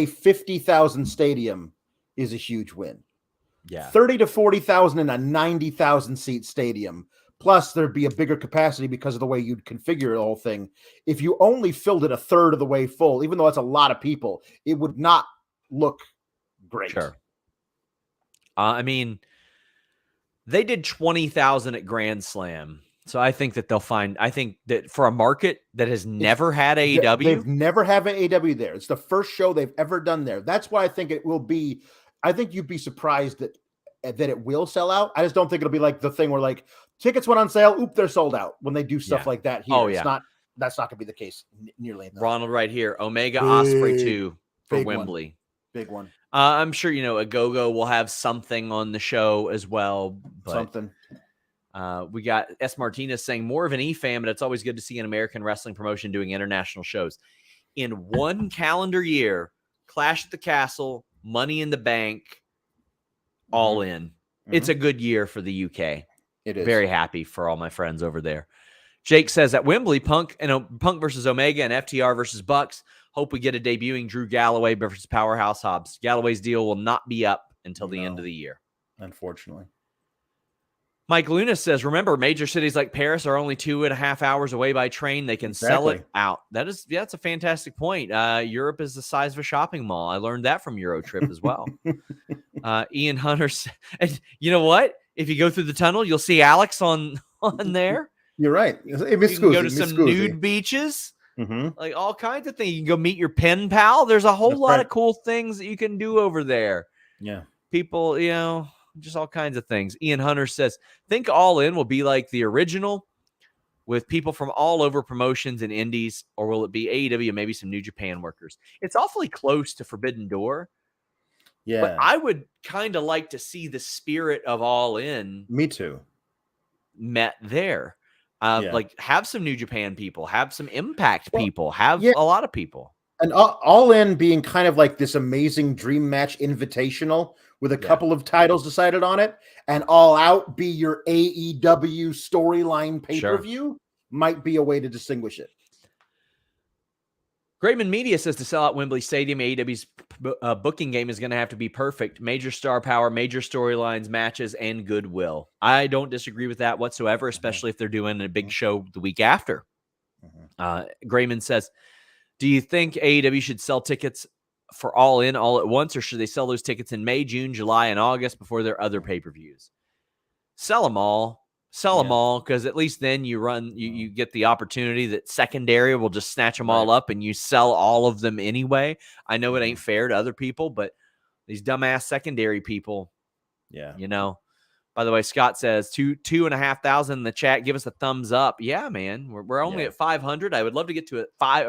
50,000 stadium is a huge win. Yeah. 30 to 40,000 in a 90,000 seat stadium. Plus, there'd be a bigger capacity because of the way you'd configure the whole thing. If you only filled it a third of the way full, even though that's a lot of people, it would not look great. Sure. I mean, they did 20,000 at Grand Slam. So I think that I think that for a market that has never had AEW. They've never had an AEW there. It's the first show they've ever done there. That's why I think it will be. I think you'd be surprised that it will sell out. I just don't think it'll be like the thing where like tickets went on sale. Oop, they're sold out when they do stuff like that. Here. Oh, yeah. That's not going to be the case nearly enough. Ronald right here. Omega Osprey 2 for Wembley. Big one. I'm sure, Agogo will have something on the show as well. But, something. We got S. Martinez saying more of an E-fan, but it's always good to see an American wrestling promotion doing international shows. In one calendar year, Clash at the Castle, Money in the Bank, All In. It's a good year for the UK. It is. Very happy for all my friends over there. Jake says at Wembley, Punk versus Omega and FTR versus Bucks. Hope we get a debuting Drew Galloway versus Powerhouse Hobbs. Galloway's deal will not be up until the end of the year. Unfortunately. Mike Luna says, remember, major cities like Paris are only 2.5 hours away by train. They can sell it out. That's a fantastic point. Europe is the size of a shopping mall. I learned that from Eurotrip as well. Ian Hunter said, and you know what? If you go through the tunnel, you'll see Alex on there. You're right. You can go to some nude beaches, like all kinds of things. You can go meet your pen pal. There's a whole lot of cool things that you can do over there. Yeah. People, just all kinds of things. Ian Hunter says, think All In will be like the original with people from all over promotions and indies, or will it be AEW and maybe some New Japan workers? It's awfully close to Forbidden Door. Yeah. But I would kind of like to see the spirit of All In. Me too. Met there. Like have some New Japan people, have some Impact people, have a lot of people. And All In being kind of like this amazing dream match invitational with a couple of titles decided on it, and All Out be your AEW storyline pay-per-view might be a way to distinguish it. Grayman Media says to sell out Wembley Stadium, AEW's booking game is going to have to be perfect. Major star power, major storylines, matches, and goodwill. I don't disagree with that whatsoever, especially if they're doing a big show the week after. Grayman says, do you think AEW should sell tickets for All In all at once, or should they sell those tickets in May, June, July, and August before their other pay-per-views? Sell them all. Sell them all, because at least then you get the opportunity that secondary will just snatch them all up and you sell all of them anyway. I know it ain't fair to other people, but these dumbass secondary people, By the way, Scott says 2,500 in the chat. Give us a thumbs up. Yeah, man, we're only at 500. I would love to get to I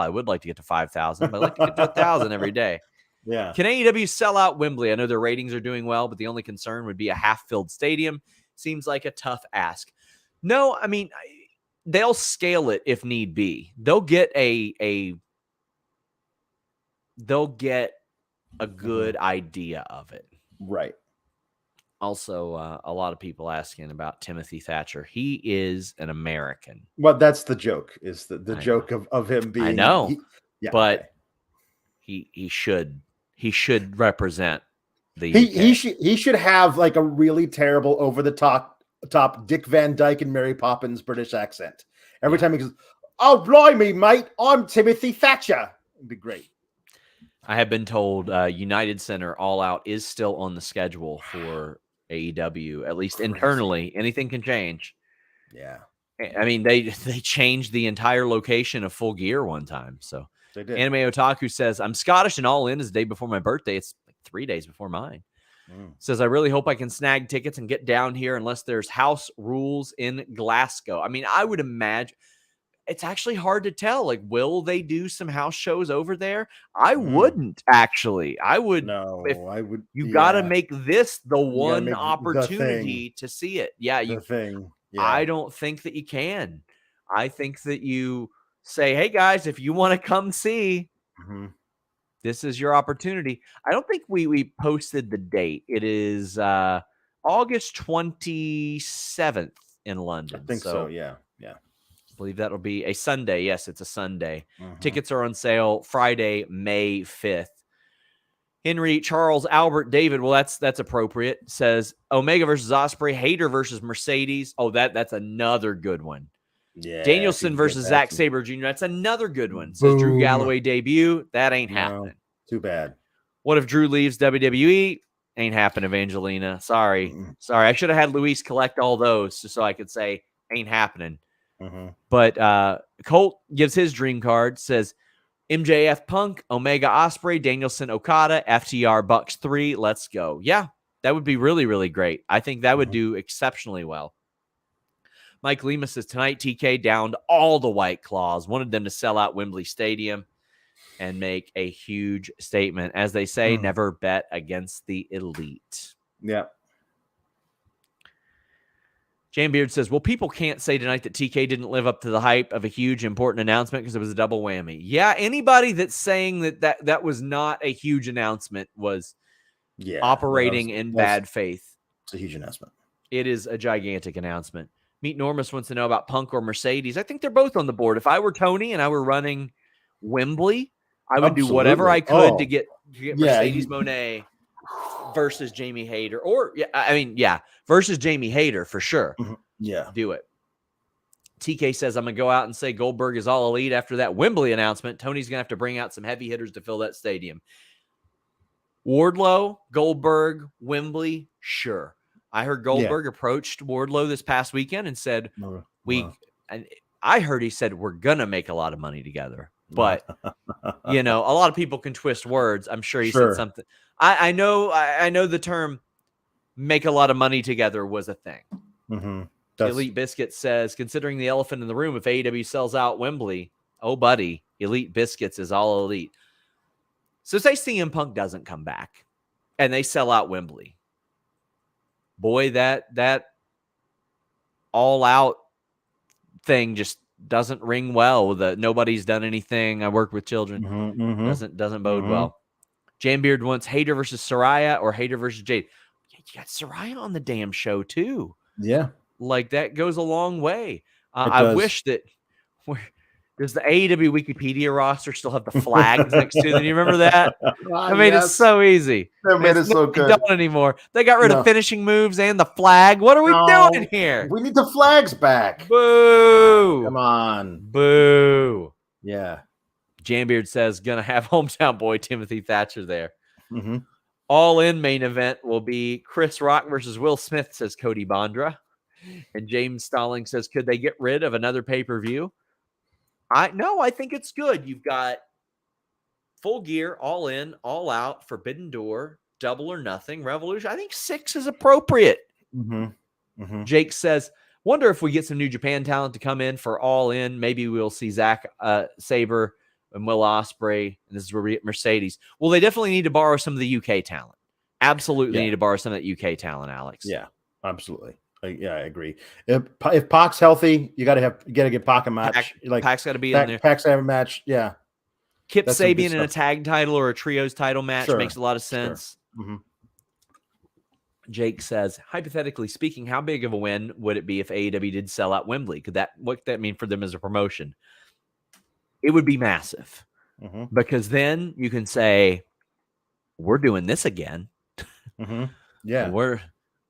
would like to get to 5,000, but I'd like to get to 1,000 every day. Yeah. Can AEW sell out Wembley? I know their ratings are doing well, but the only concern would be a half-filled stadium. Seems like a tough ask. No, I mean, they'll scale it if need be. They'll get a good idea of it. Right. Also, a lot of people asking about Timothy Thatcher. He is an American. Well, that's the joke, is the joke of him being. I know, but he should represent the UK. He should have like a really terrible over the top Dick Van Dyke and Mary Poppins British accent every time he goes, "Oh blimey, mate, I'm Timothy Thatcher." It'd be great. I have been told United Center All Out is still on the schedule for AEW, at least internally. Anything can change. Yeah. I mean, they changed the entire location of Full Gear one time. So they did. Anime Otaku says, I'm Scottish and All In is the day before my birthday. It's like 3 days before mine. Says, I really hope I can snag tickets and get down here unless there's house rules in Glasgow. I mean, I would imagine it's actually hard to tell. Like, will they do some house shows over there? I wouldn't actually. I would. No, I would. You got to make this the one opportunity to see it. Yeah, I don't think that you can. I think that you say, hey guys, if you want to come see, this is your opportunity. I don't think we posted the date. It is August 27th in London. I think so. Yeah. I believe that'll be a Sunday. Yes, it's a Sunday. Tickets are on sale Friday, May 5th. Henry Charles Albert David, well, that's appropriate. Says Omega versus Ospreay, Hayter versus Mercedes. Oh, that's another good one. Yeah. Danielson versus Zack Sabre Jr. That's another good one. Says Drew Galloway debut. That ain't happening. Too bad. What if Drew leaves WWE? Ain't happening, Evangelina. Sorry. I should have had Luis collect all those so I could say ain't happening. But Colt gives his dream card, says MJF Punk, Omega Ospreay, Danielson Okada, FTR Bucks 3. Let's go. Yeah, that would be really, really great. I think that would do exceptionally well. Mike Lima says tonight TK downed all the White Claws, wanted them to sell out Wembley Stadium and make a huge statement. As they say, never bet against the elite. Yeah. Jambeard says, well, people can't say tonight that TK didn't live up to the hype of a huge important announcement because it was a double whammy. Yeah, anybody that's saying that was not a huge announcement was operating in bad faith. It's a huge announcement. It is a gigantic announcement. Meet Normus wants to know about Punk or Mercedes. I think they're both on the board. If I were Tony and I were running Wembley, I would do whatever I could to get Mercedes Moné versus Jamie Hayter, or versus Jamie Hayter for sure. Mm-hmm. Yeah. Do it. TK says, I'm going to go out and say Goldberg is all elite after that Wembley announcement. Tony's going to have to bring out some heavy hitters to fill that stadium. Wardlow, Goldberg, Wembley, sure. I heard Goldberg approached Wardlow this past weekend and said, and I heard he said, we're going to make a lot of money together. But, a lot of people can twist words. I'm sure he said something. I know the term make a lot of money together was a thing. Mm-hmm. Elite Biscuit says, considering the elephant in the room, if AEW sells out Wembley, oh, buddy, Elite Biscuits is all elite. So say CM Punk doesn't come back and they sell out Wembley. Boy, that all out thing just doesn't ring well. Nobody's done anything. I work with children. Mm-hmm. Doesn't bode well. Jambeard wants Hayter versus Soraya or Hayter versus Jade. You got Soraya on the damn show too. Yeah. Like that goes a long way. I wish that does the AEW Wikipedia roster still have the flags next to them? You remember that? I made it so easy. That made it so good. Don't anymore. They got rid of finishing moves and the flag. What are we doing here? We need the flags back. Boo! Come on. Boo! Yeah. Jambeard says gonna have hometown boy Timothy Thatcher there. Mm-hmm. All in main event will be Chris Rock versus Will Smith, says Cody Bondra. And James Stalling says, could they get rid of another pay-per-view? I think it's good. You've got Full Gear, All In, All Out, Forbidden Door, Double or Nothing, Revolution. I think 6 is appropriate. Mm-hmm. Mm-hmm. Jake says, wonder if we get some New Japan talent to come in for All In. Maybe we'll see Zack Sabre and Will Ospreay. And this is where we get Mercedes. Well, they definitely need to borrow some of the UK talent. Absolutely need to borrow some of that UK talent, Alex. Yeah, absolutely. I agree. If Pac's healthy, you got to get Pac a match. Pac's got to be in there. Pac's got to have a match. Yeah. Kip Sabian in a tag title or a trios title match makes a lot of sense. Sure. Mm-hmm. Jake says, hypothetically speaking, how big of a win would it be if AEW did sell out Wembley? What could that mean for them as a promotion? It would be massive because then you can say, we're doing this again. Mm-hmm. Yeah.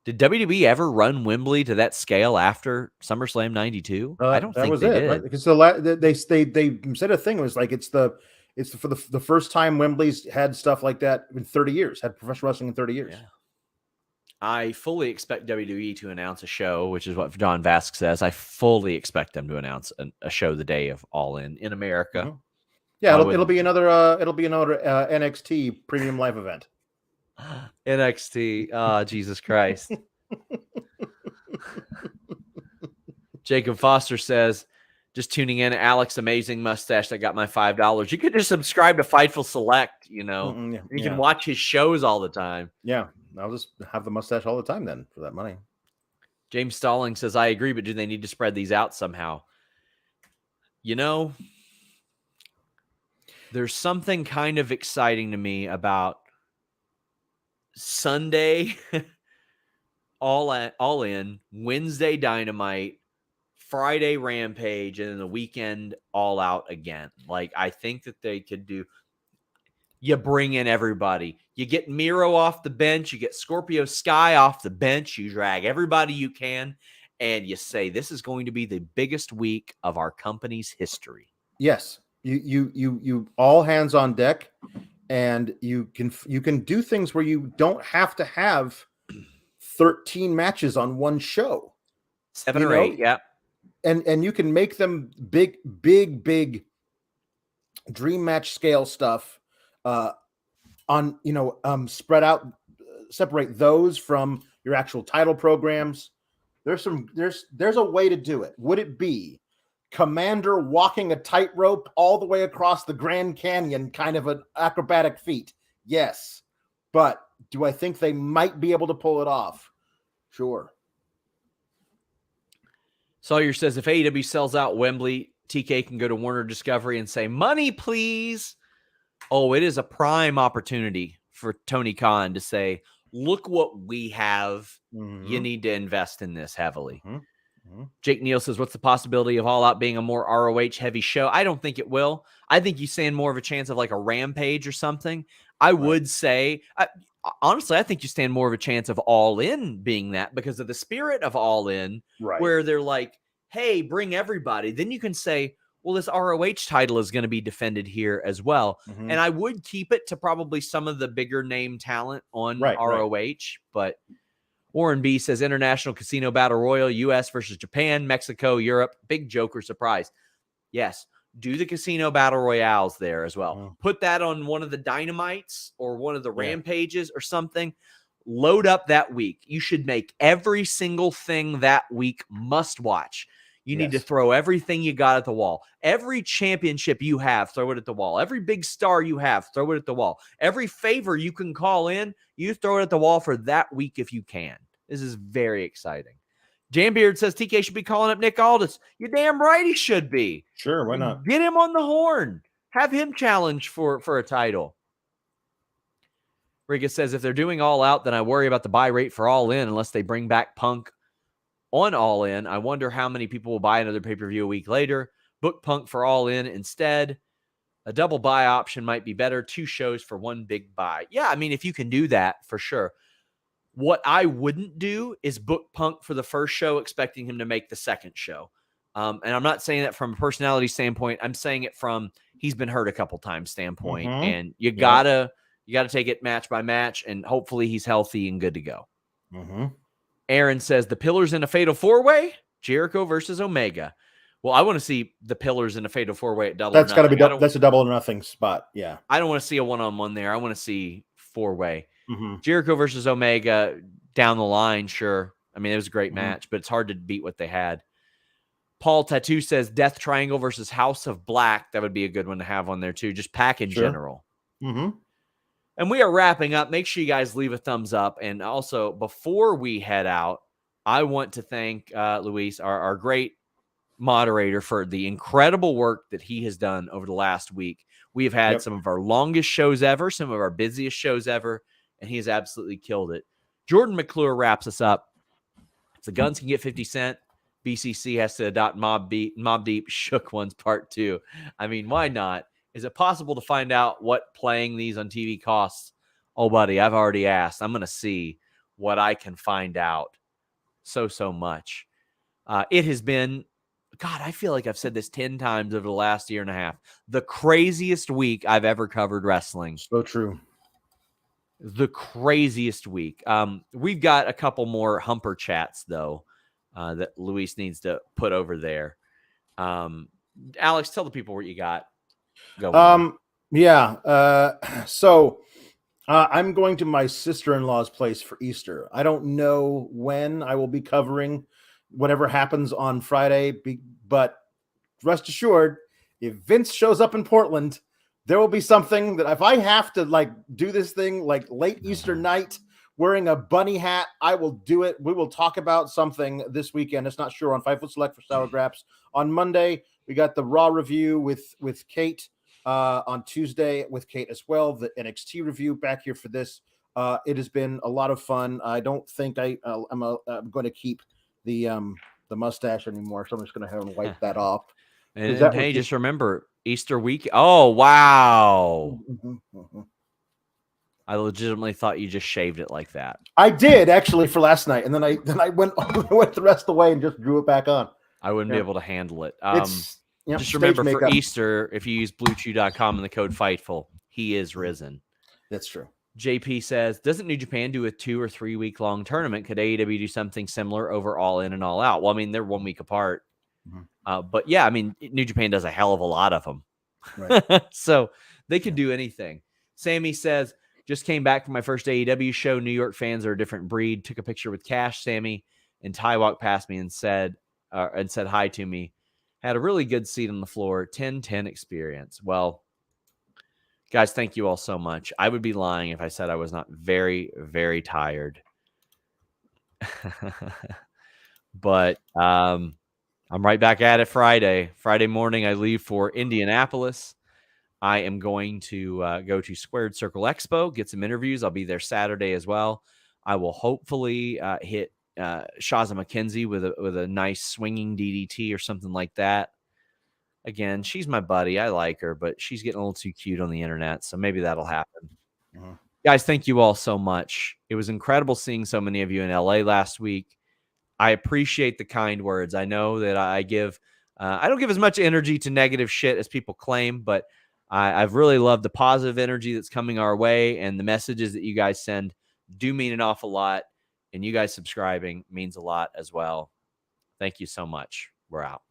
Did WWE ever run Wembley to that scale after SummerSlam '92? I don't think they did. Right? Because they said a thing. It was like it's for the first time Wembley's had stuff like that in 30 years. Had professional wrestling in 30 years. Yeah. I fully expect WWE to announce a show, which is what John Vask says. I fully expect them to announce a show the day of All In America. Mm-hmm. Yeah, it'll be another NXT premium live event. NXT. Jesus Christ. Jacob Foster says, just tuning in, Alex, amazing mustache that got my $5. You could just subscribe to Fightful Select, you can watch his shows all the time. Yeah, I'll just have the mustache all the time then for that money. James Stalling says, I agree, but do they need to spread these out somehow? There's something kind of exciting to me about Sunday all in, Wednesday Dynamite, Friday Rampage, and then the weekend All Out again. Like, I think that they could do. You bring in everybody. You get Miro off the bench. You get Scorpio Sky off the bench. You drag everybody you can, and you say this is going to be the biggest week of our company's history. Yes, you all hands on deck. And you can do things where you don't have to have 13 matches on one show. 7 or 8, yeah. And you can make them big dream match scale stuff spread out, separate those from your actual title programs. There's a way to do it. Would it be Komander walking a tightrope all the way across the Grand Canyon, kind of an acrobatic feat? Yes. But do I think they might be able to pull it off? Sure. Sawyer says, if AEW sells out Wembley, TK can go to Warner Discovery and say, money, please. Oh, it is a prime opportunity for Tony Khan to say, look what we have. Mm-hmm. You need to invest in this heavily. Mm-hmm. Jake Neal says, what's the possibility of All Out being a more ROH heavy show? I don't think it will. I think you stand more of a chance of like a Rampage or something. I would say, honestly, I think you stand more of a chance of All In being that because of the spirit of All In, where they're like, hey, bring everybody. Then you can say, well, this ROH title is going to be defended here as well. And I would keep it to probably some of the bigger name talent on ROH. But Warren B says International Casino Battle Royal, US versus Japan, Mexico, Europe. Big Joker surprise. Yes. Do the Casino Battle Royales there as well. Put that on one of the Dynamites or one of the Rampages or something. Load up that week. You should make every single thing that week must watch. You need to throw everything you got at the wall. Every championship you have, throw it at the wall. Every big star you have, throw it at the wall. Every favor you can call in, you throw it at the wall for that week if you can. This is very exciting. Jambeard says TK should be calling up Nick Aldis. You're damn right he should be. Sure, why not? Get him on the horn. Have him challenge for a title. Riga says if they're doing All Out, then I worry about the buy rate for All In unless they bring back Punk on All In. I wonder how many people will buy another pay-per-view a week later. Book Punk for All In instead. A double buy option might be better. 2 shows for 1 big buy. Yeah, I mean, if you can do that, for sure. What I wouldn't do is book Punk for the first show, expecting him to make the second show. And I'm not saying that from a personality standpoint. I'm saying it from he's been hurt a couple times standpoint. And you gotta take it match by match, and hopefully he's healthy and good to go. Aaron says the Pillars in a Fatal 4-Way, Jericho versus Omega. Well, I want to see the Pillars in a Fatal 4-Way at Double. That's got to be that's a Double or Nothing spot. Yeah, I don't want to see a 1-on-1 there. I want to see 4-way. Jericho versus Omega down the line. Sure, I mean it was a great match, but it's hard to beat what they had. Paul Tattoo says Death Triangle versus House of Black. That would be a good one to have on there too. Just pack in general. And we are wrapping up. Make sure you guys leave a thumbs up. And also, before we head out, I want to thank Luis, our great moderator, for the incredible work that he has done over the last week. We have had some of our longest shows ever, some of our busiest shows ever, and he has absolutely killed it. Jordan McClure wraps us up. If the Guns can get 50 Cent, BCC has to adopt Mobb Deep Shook Ones Part 2. I mean, why not? Is it possible to find out what playing these on TV costs? Oh, buddy, I've already asked. I'm going to see what I can find out. So much. It has been, God, I feel like I've said this 10 times over the last year and a half. The craziest week I've ever covered wrestling. So true. The craziest week. We've got a couple more humper chats, though, that Luis needs to put over there. Alex, tell the people what you got. So I'm going to my sister-in-law's place for Easter. I don't know when I will be covering whatever happens on Friday, but rest assured, if Vince shows up in Portland, there will be something that if I have to do this thing late Easter night wearing a bunny hat, I will do it. We will talk about something this weekend. It's not sure on Fightful Select for Sour Graps. On Monday, we got the Raw review with Kate. On Tuesday with Kate as well, the NXT review back here for this. It has been a lot of fun. I don't think I'm going to keep the mustache anymore, so I'm just going to have and wipe that off. And hey, just remember Easter week. Oh wow! I legitimately thought you just shaved it like that. I did actually for last night, and then I went the rest of the way and just drew it back on. I wouldn't be able to handle it. Just remember for Easter, if you use BlueChew.com and the code FIGHTFUL, he is risen. That's true. JP says, doesn't New Japan do a 2 or 3 week long tournament? Could AEW do something similar over All In and All Out? Well, I mean, they're 1 week apart. But yeah, I mean, New Japan does a hell of a lot of them. Right. So they could do anything. Sammy says, just came back from my first AEW show. New York fans are a different breed. Took a picture with Cash, Sammy, and Ty walked past me and said hi to me. Had a really good seat on the floor. 10-10 experience. Well, guys, thank you all so much. I would be lying if I said I was not very, very tired. But I'm right back at it Friday. Friday morning, I leave for Indianapolis. I am going to go to Squared Circle Expo, get some interviews. I'll be there Saturday as well. I will hopefully hit Shaza McKenzie with a nice swinging DDT or something like that. Again, she's my buddy. I like her, but she's getting a little too cute on the internet, so maybe that'll happen. Guys, thank you all so much. It was incredible seeing so many of you in LA last week. I appreciate the kind words. I know that I don't give as much energy to negative shit as people claim, but I've really loved the positive energy that's coming our way, and the messages that you guys send do mean an awful lot, and you guys subscribing means a lot as well. Thank you so much. We're out.